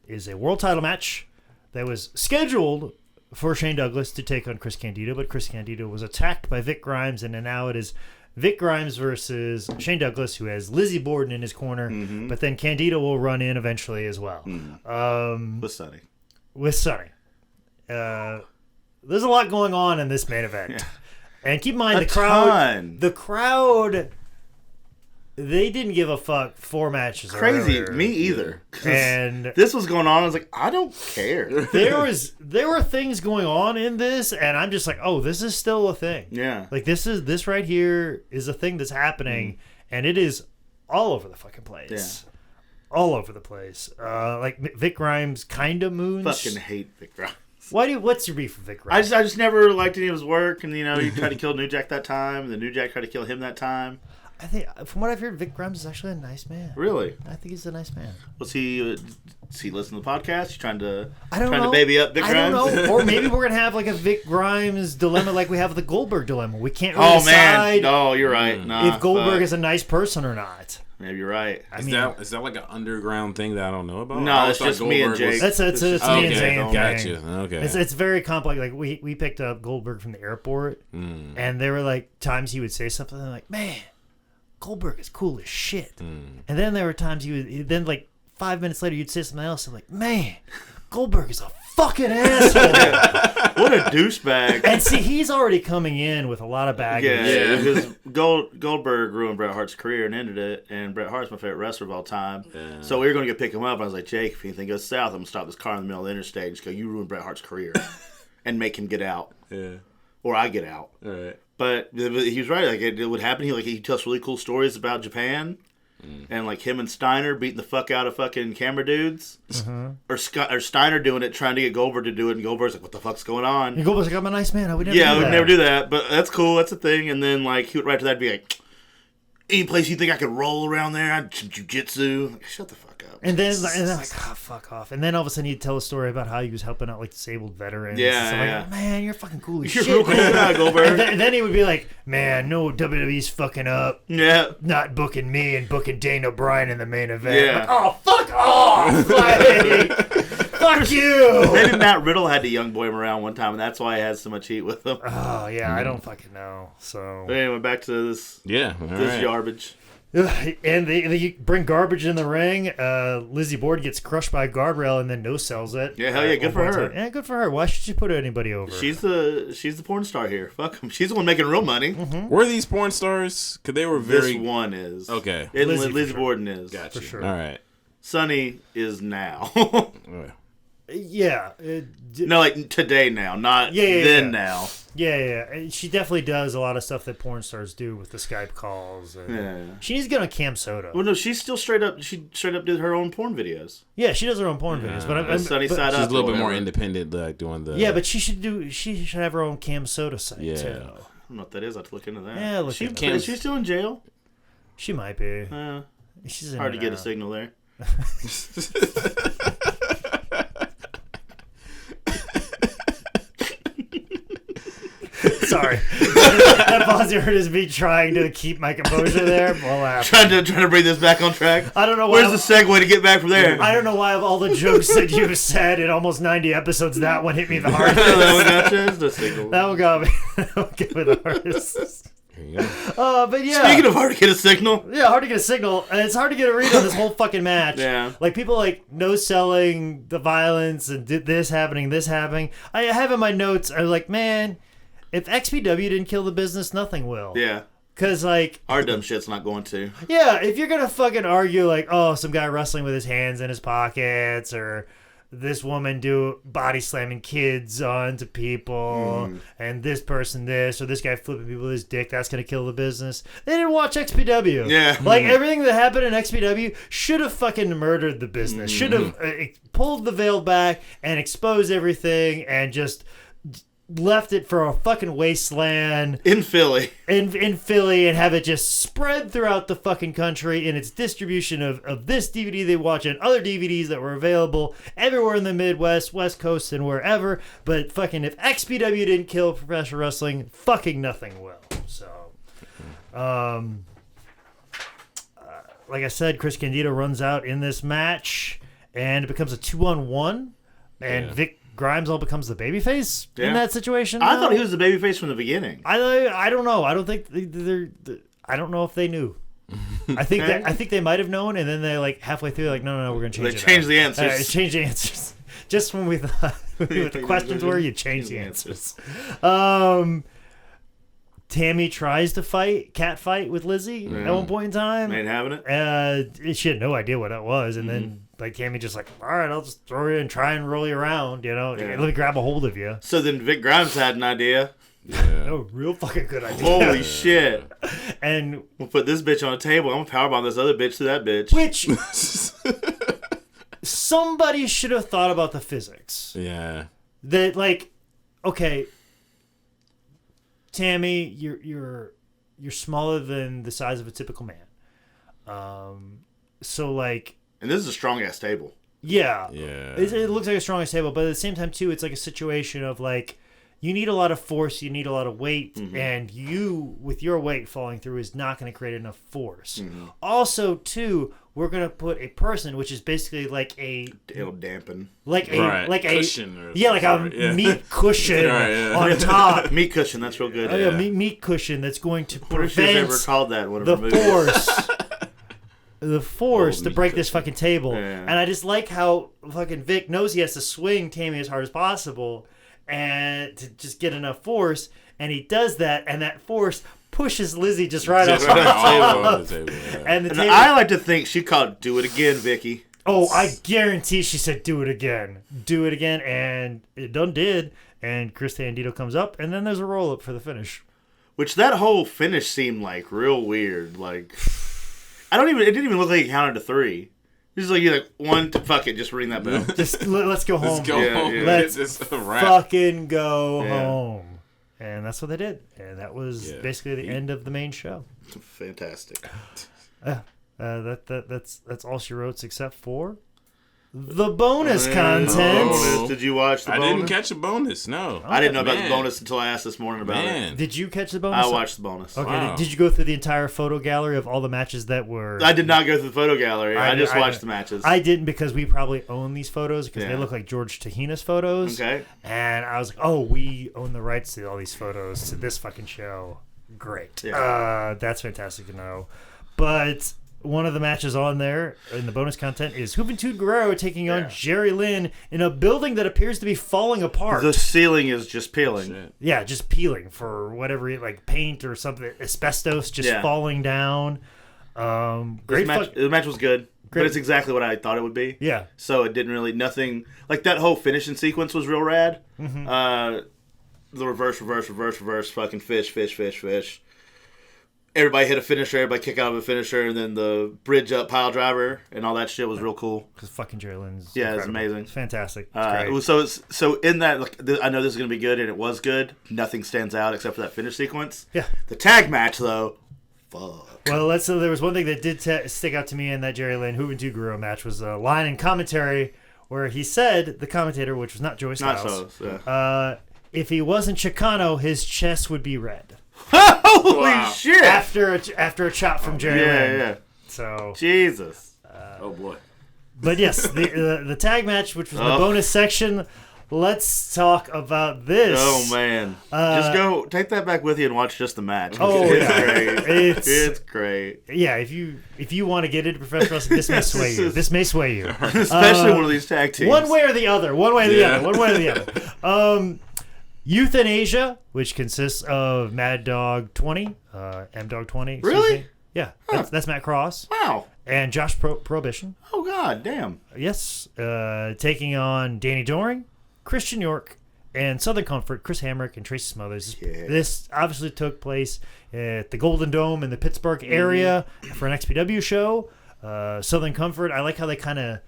is a world title match that was scheduled for Shane Douglas to take on Chris Candido, but Chris Candido was attacked by Vic Grimes, and now it is Vic Grimes versus Shane Douglas, who has Lizzie Borden in his corner, but then Candido will run in eventually as well. With Sonny. There's a lot going on in this main event. Yeah. And keep in mind, the crowd, they didn't give a fuck 4 matches crazy earlier. Me either. And this was going on. I was like, I don't care. there were things going on in this, and I'm just like, oh, this is still a thing. Yeah. Like this right here is a thing that's happening, and it is all over the fucking place. Yeah. All over the place. Like Vic Grimes kind of moons. Fucking hate Vic Grimes. What's your beef with Vic Grimes? I just never liked any of his work, and he tried to kill New Jack that time, and the New Jack tried to kill him that time. I think, from what I've heard, Vic Grimes is actually a nice man. Really? I think he's a nice man. Was he? Does he listen to the podcast? You trying to baby up Vic Grimes? I don't know. Or maybe we're gonna have like a Vic Grimes dilemma, like we have with the Goldberg dilemma. We can't really decide. No, you're right. Nah, if Goldberg is a nice person or not. Maybe you're right. Is that like an underground thing that I don't know about? No, it's just me and Jake. It's me and Zane. Gotcha. Okay. It's very complex. Like we picked up Goldberg from the airport, and there were like times he would say something like, "Man, Goldberg is cool as shit," and then there were times then like 5 minutes later you'd say something else and like, "Man, Goldberg is a fucking asshole." What a douchebag. And see, he's already coming in with a lot of baggage. Yeah, because Goldberg ruined Bret Hart's career and ended it, and Bret Hart's my favorite wrestler of all time. Yeah. So we were going to go pick him up, and I was like, Jake, if anything goes south, I'm going to stop this car in the middle of the interstate and just go, you ruined Bret Hart's career, and make him get out. Yeah. Or I get out. All right. But he was right. Like, it would happen. He tells really cool stories about Japan. And like him and Steiner beating the fuck out of fucking camera dudes, or Steiner doing it, trying to get Goldberg to do it, and Goldberg's like, "What the fuck's going on?" And Goldberg's like, "I'm a nice man. I would never." I would never do that, but that's cool. That's a thing. And then like he would right to that be like, "Any place you think I could roll around there? I'd jiu-jitsu." Like, shut the fuck up. And then like, fuck off. And then all of a sudden he'd tell a story about how he was helping out like disabled veterans. Yeah. Like, man, you're fucking cool as shit. You're real cool guy, Goldberg. And then he would be like, "Man, no, WWE's fucking up. Yeah. Not booking me and booking Daniel Bryan in the main event." Yeah. Like, oh, fuck off! Like, fuck you! Maybe Matt Riddle had to young boy him around one time, and that's why he has so much heat with him. Oh yeah, I don't fucking know. So anyway, back to this. Yeah. This garbage. And they bring garbage in the ring. Lizzie Borden gets crushed by a guardrail and then no-sells it. Yeah, hell yeah, good for her. Yeah, good for her. Why should you put anybody over? She's the porn star here. Fuck them. She's the one making real money. Mm-hmm. Were these porn stars? Because they were very... This one is. Okay. Lizzie Borden is. Gotcha. For sure. All right. Sonny is now. Yeah. No, like today now, not then now. Yeah. She definitely does a lot of stuff that porn stars do with the Skype calls. And she needs to get on Cam Soda. Well, no, she's still straight up. She straight up did her own porn videes. Yeah, she does her own porn videos. But Sunny Side Up. She's a little bit more independent, like doing the. Yeah, but she should have her own Cam Soda site too. I don't know what that is. I have to look into that. Yeah, is she still in jail? She might be. She's hard to get a signal there. Sorry. That pause you heard is me trying to keep my composure there. Trying to bring this back on track. I don't know why. Where's the segue to get back from there? I don't know why of all the jokes that you've said in almost 90 episodes, that one hit me the hardest. That one got you? The signal. That one got me. That one got me the hardest. There you go. But yeah. Speaking of hard to get a signal. Yeah, hard to get a signal. And it's hard to get a read on this whole fucking match. Yeah. Like, people, like, no-selling the violence and this happening. I have in my notes, I was like, man, if XPW didn't kill the business, nothing will. Yeah. Because, like... our dumb shit's not going to. Yeah, if you're going to fucking argue, like, oh, some guy wrestling with his hands in his pockets, or this woman body slamming kids onto people, and this person this, or this guy flipping people with his dick, that's going to kill the business. They didn't watch XPW. Yeah. Like, everything that happened in XPW should have fucking murdered the business. Should have pulled the veil back and exposed everything and just... left it for a fucking wasteland in Philly and have it just spread throughout the fucking country in its distribution of this DVD they watch and other DVDs that were available everywhere in the Midwest, West Coast, and wherever. But fucking if XPW didn't kill professional wrestling, fucking nothing will. So, like I said, Chris Candido runs out in this match and it becomes a 2-on-1 and Vic Grimes all becomes the babyface in that situation. I thought he was the babyface from the beginning. I don't know. I don't think I don't know if they knew. I think they might have known, and then they like halfway through like no, we're gonna change. They changed the answers. Change the answers. Just when we thought what the questions were, you change the answers. Tammy tries to cat fight with Lizzie at one point in time. Ain't having it. She had no idea what that was, and then like Tammy just like, all right, I'll just throw you and try and roll you around, let me grab a hold of you. So then Vic Grimes had an idea. Yeah. Oh, real fucking good idea. Holy shit. And we'll put this bitch on a table. I'm gonna powerbomb this other bitch to that bitch. Which somebody should have thought about the physics. Yeah. That like, okay, Tammy, you're you're smaller than the size of a typical man. So like, and this is a strong ass table. Yeah. It looks like a strong table, but at the same time too, it's like a situation of like, you need a lot of force, you need a lot of weight, and you, with your weight falling through, is not going to create enough force. Also, too, we're going to put a person, which is basically like it'll dampen, like a cushion, like a meat cushion on top. Meat cushion, that's real good. Meat cushion that's going to prevent ever called that the force. The force to break this fucking table. And I just like how fucking Vic knows he has to swing Tammy as hard as possible and to just get enough force, and he does that, and that force pushes Lizzie just right off the table. And I like to think she called "Do it again, Vicky." Oh, I guarantee she said "Do it again, do it again," and it done did. And Chris Tandito comes up, and then there's a roll up for the finish. Which that whole finish seemed like real weird. Like, it didn't even look like he counted to 3. He's like, you're like, 1, 2, fuck it, just ring that bell. Just let's go home. Let's go home. Let's fucking go home. And that's what they did. And that was basically the end of the main show. Fantastic. That's all she wrote, except for the bonus content. Did you watch the bonus? I didn't catch a bonus, no. I didn't know about the bonus until I asked this morning about it. Did you catch the bonus? I watched the bonus. Okay. Wow. Did you go through the entire photo gallery of all the matches that were... I did not go through the photo gallery. I just watched the matches. I didn't, because we probably own these photos because they look like George Tahina's photos. Okay. And I was like, oh, we own the rights to all these photos to this fucking show. Great. Yeah. That's fantastic to know. But... one of the matches on there in the bonus content is Juventud Guerrero taking on Jerry Lynn in a building that appears to be falling apart. The ceiling is just peeling. Yeah, just peeling for whatever, like paint or something, asbestos just falling down. Great match. The match was good, but it's exactly what I thought it would be. Yeah. So it didn't really, nothing, like that whole finishing sequence was real rad. The reverse, fucking fish. Everybody hit a finisher, everybody kick out of a finisher, and then the bridge up pile driver and all that shit was real cool. Because fucking Jerry Lynn's it's amazing. It's fantastic. It's great. So in that, like, I know this is going to be good, and it was good. Nothing stands out except for that finish sequence. Yeah. The tag match, though, fuck. Well, there was one thing that did stick out to me in that Jerry Lynn Juventud Guerrero match was a line in commentary where he said, the commentator, which was not Joey Styles, if he wasn't Chicano, his chest would be red. Holy shit! After a chop from Jerry Lynn. Yeah. So Jesus. Oh boy. But yes, the tag match, which was the bonus section. Let's talk about this. Oh man! Just go take that back with you and watch just the match. Oh, it's great. It's great. Yeah, if you want to get into professional wrestling, this may sway you. This may sway you, especially one of these tag teams. One way or the other. One way or the other. Euthanasia, which consists of Mad Dog 20, M Dog 20. Really? Yeah, that's Matt Cross. Wow. And Josh Prohibition. Oh God, damn. Yes, taking on Danny Doring, Christian York, and Southern Comfort, Chris Hamrick, and Tracy Smothers. Yeah. This obviously took place at the Golden Dome in the Pittsburgh area for an XPW show. Southern Comfort, I like how they kind of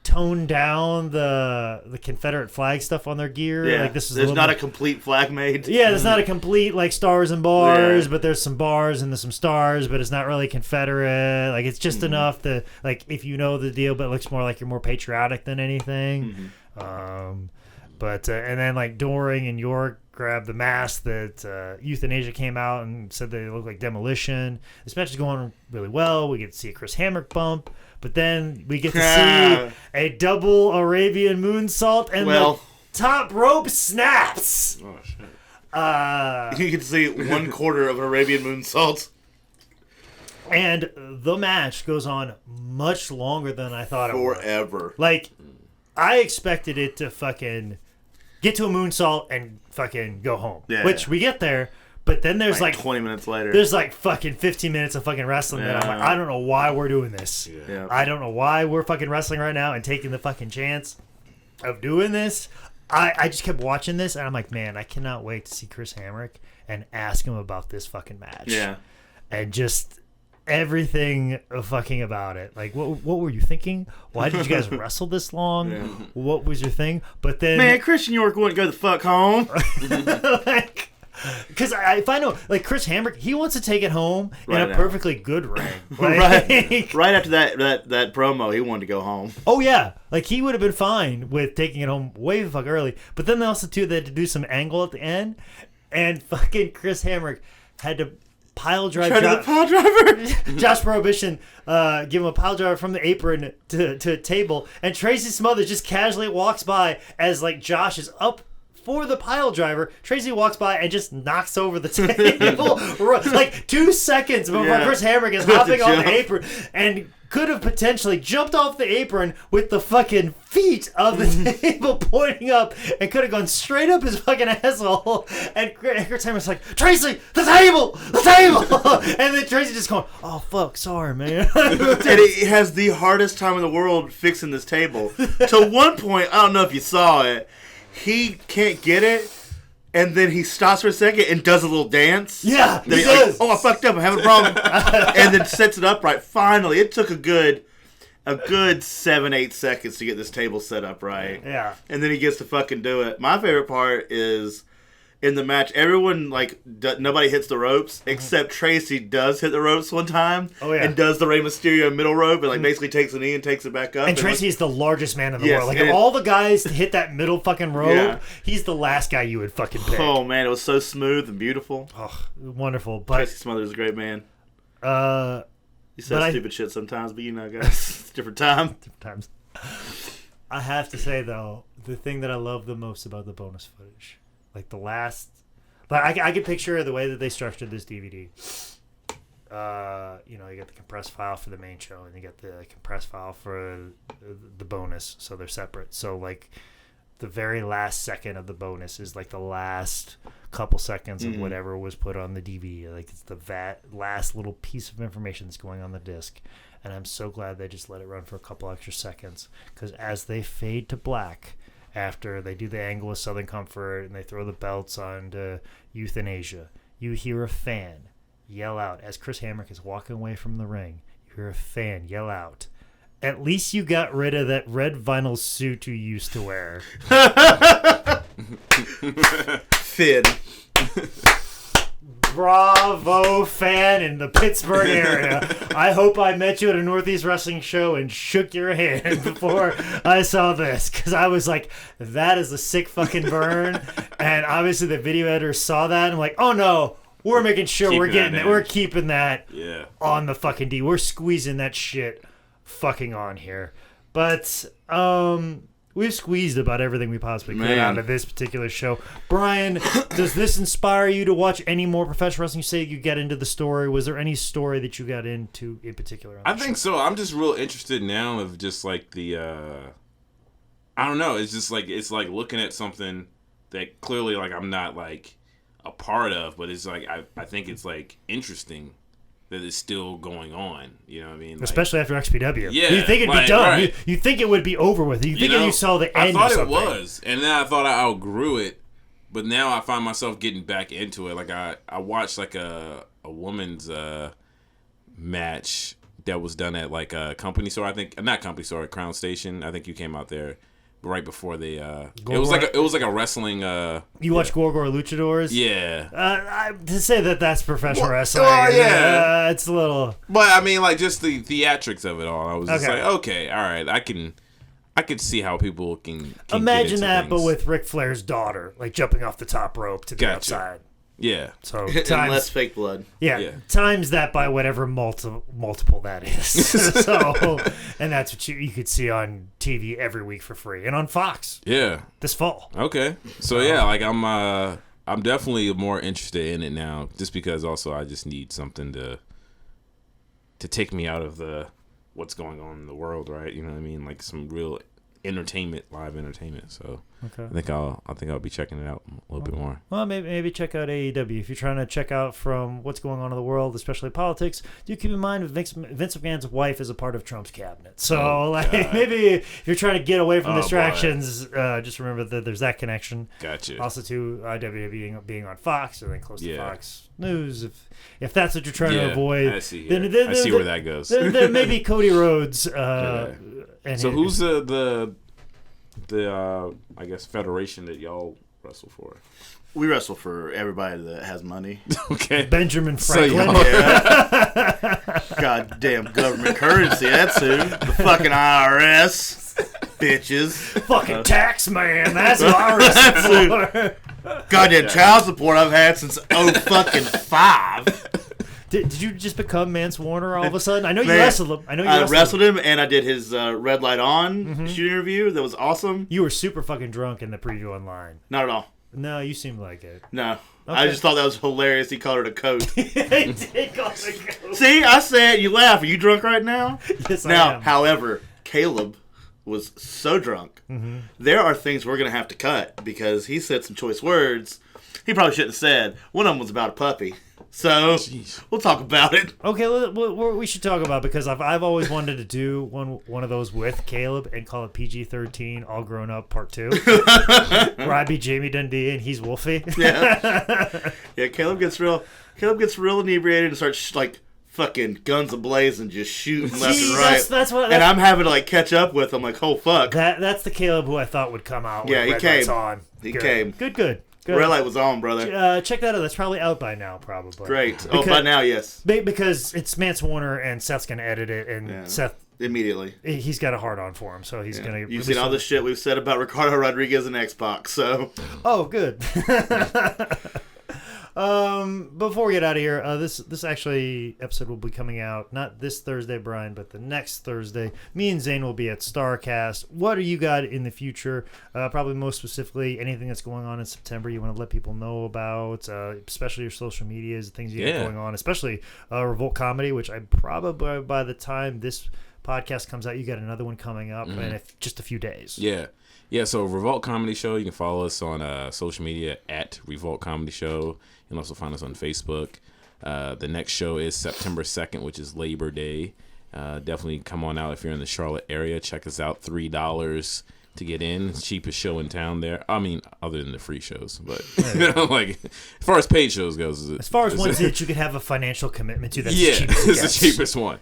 tone down the Confederate flag stuff on their gear. Yeah, like there's not a complete flag made. Yeah, there's not a complete like stars and bars, but there's some bars and there's some stars, but it's not really Confederate. Like it's just enough to like if you know the deal, but it looks more like you're more patriotic than anything. But and then like Doring and York grabbed the mask that Euthanasia came out and said they look like Demolition. This match is going really well. We get to see a Chris Hamrick bump. But then we get to see a double Arabian moonsault, and the top rope snaps. Oh, shit. You can see 1/4 of an Arabian moonsault. And the match goes on much longer than I thought it would. Forever. Like, I expected it to fucking get to a moonsault and fucking go home. Yeah. Which we get there. But then there's like 20 minutes later. There's like fucking 15 minutes of fucking wrestling that I'm like, I don't know why we're doing this. Yeah. I don't know why we're fucking wrestling right now and taking the fucking chance of doing this. I just kept watching this and I'm like, man, I cannot wait to see Chris Hamrick and ask him about this fucking match. Yeah. And just everything fucking about it. Like, what were you thinking? Why did you guys wrestle this long? Yeah. What was your thing? But then... Man, Christian York wouldn't go the fuck home. Like... Because if I know, like Chris Hamrick, he wants to take it home in a perfectly good ring. Right after that promo, he wanted to go home. Oh yeah, like he would have been fine with taking it home way the fuck early. But then they also too they had to do some angle at the end, and fucking Chris Hamrick had to pile drive Josh Prohibition, give him a pile driver from the apron to a table, and Tracy Smothers just casually walks by as like Josh is up for the pile driver. Tracy walks by and just knocks over the table like 2 seconds before Chris Hamrick is hopping on the apron and could have potentially jumped off the apron with the fucking feet of the table pointing up and could have gone straight up his fucking asshole. And Chris Hamrick's like, Tracy, the table! And then Tracy just going, oh fuck, sorry man. And he has the hardest time in the world fixing this table. To one point, I don't know if you saw it, he can't get it, and then he stops for a second and does a little dance. Yeah, he does. Like, oh, I fucked up. I'm having a problem. And then sets it up right. Finally, it took a good 7-8 seconds to get this table set up right. Yeah. And then he gets to fucking do it. My favorite part is in the match, everyone, like, nobody hits the ropes, except Tracy does hit the ropes one time. Oh, yeah. And does the Rey Mysterio middle rope and, like, basically takes a knee and takes it back up. And Tracy is the largest man in the world. Like, of all the guys to hit that middle fucking rope, he's the last guy you would fucking pick. Oh, man, it was so smooth and beautiful. Oh, wonderful. But Tracy Smothers is a great man. He says stupid shit sometimes, but you know, guys, it's a different time. Different times. I have to say, though, the thing that I love the most about the bonus footage, like the last... Like I can picture the way that they structured this DVD. You get the compressed file for the main show, and you get the compressed file for the bonus, so they're separate. So, like, the very last second of the bonus is, like, the last couple seconds of whatever was put on the DVD. Like, it's the last little piece of information that's going on the disc. And I'm so glad they just let it run for a couple extra seconds, because as they fade to black... After they do the angle with Southern Comfort and they throw the belts on to Euthanasia, you hear a fan yell out as Chris Hamrick is walking away from the ring. You hear a fan yell out, at least you got rid of that red vinyl suit you used to wear. Finn. Bravo, fan in the Pittsburgh area. I hope I met you at a Northeast Wrestling show and shook your hand before I saw this, because I was like, that is a sick fucking burn. And obviously the video editor saw that and I'm like, oh no, we're making sure we're keeping that on the fucking D. We're squeezing that shit fucking on here. But we've squeezed about everything we possibly could out of this particular show. Brian, does this inspire you to watch any more professional wrestling? You say you get into the story. Was there any story that you got into in particular? I think so. I'm just real interested now of just like the, I don't know. It's just like, it's like looking at something that clearly like I'm not like a part of, but it's like, I think it's like interesting that is still going on, you know what I mean? Like, especially after XPW. Yeah. You think it'd be done. Right. You think it would be over with. You think you saw the end I thought of something. it was, and then I thought I outgrew it, but now I find myself getting back into it. Like I watched like a woman's match that was done at like a company store, I think. Not company store, at Crown Station. I think you came out there right before they it was like a wrestling you watch Gorgor Luchadors? Yeah. To say that's professional wrestling, it's a little, but I mean, like, just the theatrics of it all, I was just like, okay, all right, I could see how people can imagine that, things. But with Ric Flair's daughter, like jumping off the top rope to the outside. Yeah. So and less fake blood. Yeah. Times that by whatever multiple that is. So, and that's what you could see on TV every week for free, and on Fox. Yeah. This fall. Okay. So yeah, like I'm definitely more interested in it now, just because also I just need something to take me out of the what's going on in the world, right? You know what I mean? Like some real entertainment, live entertainment. So I think I'll be checking it out a little bit more. Well, maybe check out AEW if you're trying to check out from what's going on in the world, especially politics. Do keep in mind Vince McMahon's wife is a part of Trump's cabinet, so maybe if you're trying to get away from distractions, just remember that there's that connection. Gotcha. Also, to IW being on Fox, and then close to Fox News. If that's what you're trying to avoid, I see. I see where that goes. Then maybe Cody Rhodes. So who's the I guess federation that y'all wrestle for? We wrestle for everybody that has money. Okay. Benjamin Franklin. Goddamn government currency. That's who. The fucking IRS. Bitches. Fucking tax man. That's what I wrestle for. Goddamn child support I've had since 05. Did you just become Mance Warner all of a sudden? I know you wrestled him. I wrestled him, and I did his Red Light On shooting review. That was awesome. You were super fucking drunk in the preview online. Not at all. No, you seemed like it. No. Okay. I just thought that was hilarious. He called it a coat. He did call it a coat. See, I said, you laugh. Are you drunk right now? Yes, now, I am. However, Caleb was so drunk. Mm-hmm. There are things we're going to have to cut because he said some choice words he probably shouldn't have said. One of them was about a puppy. So, we'll talk about it. Okay, we should talk about it because I've always wanted to do one of those with Caleb and call it PG-13 All Grown Up Part 2. Where I be Jamie Dundee and he's Wolfie. Yeah. Yeah, Caleb gets real inebriated and starts fucking guns ablaze and just shooting left and right. That's and I'm having to catch up with him oh fuck. That's the Caleb who I thought would come out with Red Lights On. He came. Good. Red Light was on, brother. Check that out. That's probably out by now, probably. Great. By now, yes. Because it's Mance Warner and Seth's going to edit it, and Seth... Immediately. He's got a hard-on for him, so he's going to... You've seen all the shit we've said about Ricardo Rodriguez and X-Pac, so... Oh, good. Before we get out of here, this actually episode will be coming out not this Thursday, Brian, but the next Thursday. Me and Zane will be at StarCast. What do you got in the future? Probably most specifically, anything that's going on in September you want to let people know about, especially your social medias, things you got going on, especially Revolt Comedy, which I probably by the time this podcast comes out, you got another one coming up in just a few days. Yeah, so Revolt Comedy Show, you can follow us on social media at Revolt Comedy Show. You can also find us on Facebook. The next show is September 2nd, which is Labor Day. Definitely come on out if you're in the Charlotte area. Check us out, $3 to get in. It's the cheapest show in town there. I mean, other than the free shows. But, as far as paid shows goes. As far as ones that you could have a financial commitment to, that's the cheapest it's the cheapest one.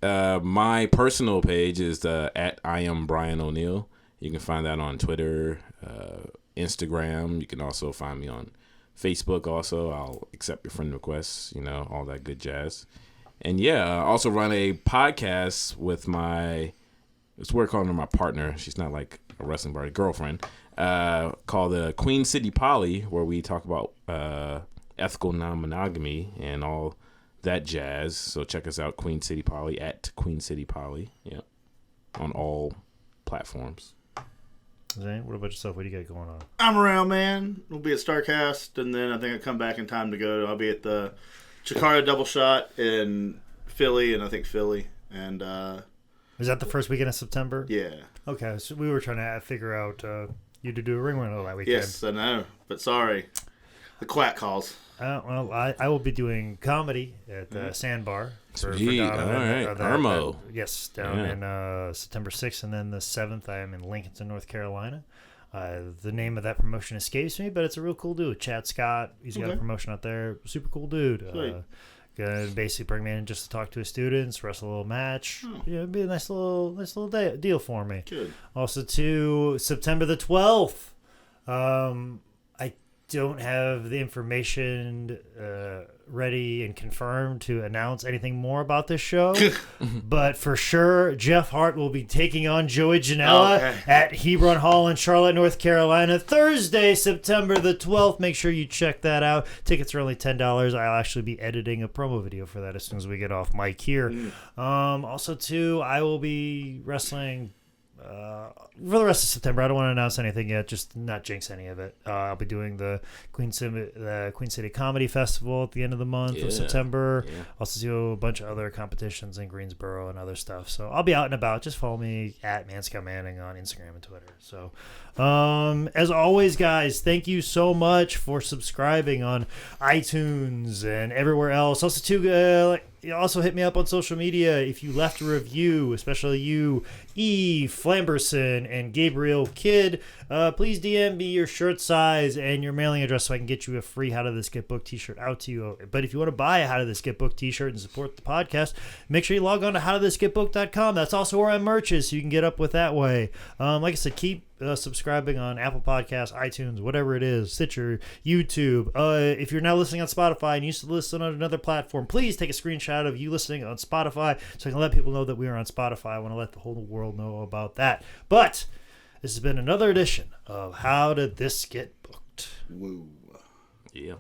My personal page is at I am Brian O'Neill. You can find that on Twitter, Instagram. You can also find me on Facebook. Also, I'll accept your friend requests. All that good jazz. And I also run a podcast with it's weird calling her my partner. She's not like a wrestling party girlfriend. Called the Queen City Poly, where we talk about ethical non-monogamy and all that jazz. So check us out, Queen City Poly, at Queen City Poly. Yeah, on all platforms. Zane, what about yourself? What do you got going on? I'm around, man. We'll be at StarCast, and then I think I'll come back in time to go. I'll be at the Chikara Double Shot in Philly, and and is that the first weekend of September? Yeah. Okay, so we were trying to figure out you to do a ring rental that weekend. Yes, I know, but sorry, the quack calls. Well, I will be doing comedy at the Sandbar. Sweet. All right. Irmo. Yes, down in September 6th, and then the 7th I am in Lincoln, North Carolina. The name of that promotion escapes me, but it's a real cool dude. Chad Scott, he's got a promotion out there. Super cool dude. Gonna basically bring me in just to talk to his students, wrestle a little match. It'd be a nice little deal for me. Good. Also, to September the 12th, I don't have the information ready and confirmed to announce anything more about this show, but for sure Jeff Hart will be taking on Joey Janela at Hebron Hall in Charlotte, North Carolina, Thursday, September the 12th. Make sure you check that out. Tickets are only $10. I'll actually be editing a promo video for that as soon as we get off mic here. Also too, I will be wrestling for the rest of September. I don't want to announce anything yet, just not jinx any of it. I'll be doing the Queen City Comedy Festival at the end of the month of September. Also do a bunch of other competitions in Greensboro and other stuff. So I'll be out and about. Just follow me at Manscout Manning on Instagram and Twitter. So as always, guys, thank you so much for subscribing on iTunes and everywhere else. Also too, also hit me up on social media if you left a review, especially you, E. Flamberson and Gabriel Kidd. Please DM me your shirt size and your mailing address so I can get you a free How Did This Get Booked t-shirt out to you. But if you want to buy a How Did This Get Booked t-shirt and support the podcast, make sure you log on to howdidthisgetbooked.com. That's also where our merch is, so you can get up with that way. Like I said, keep subscribing on Apple Podcasts, iTunes, whatever it is, Stitcher, YouTube. If you're now listening on Spotify and used to listen on another platform, please take a screenshot of you listening on Spotify so I can let people know that we are on Spotify. I want to let the whole world know about that. But this has been another edition of How Did This Get Booked? Woo. Yeah.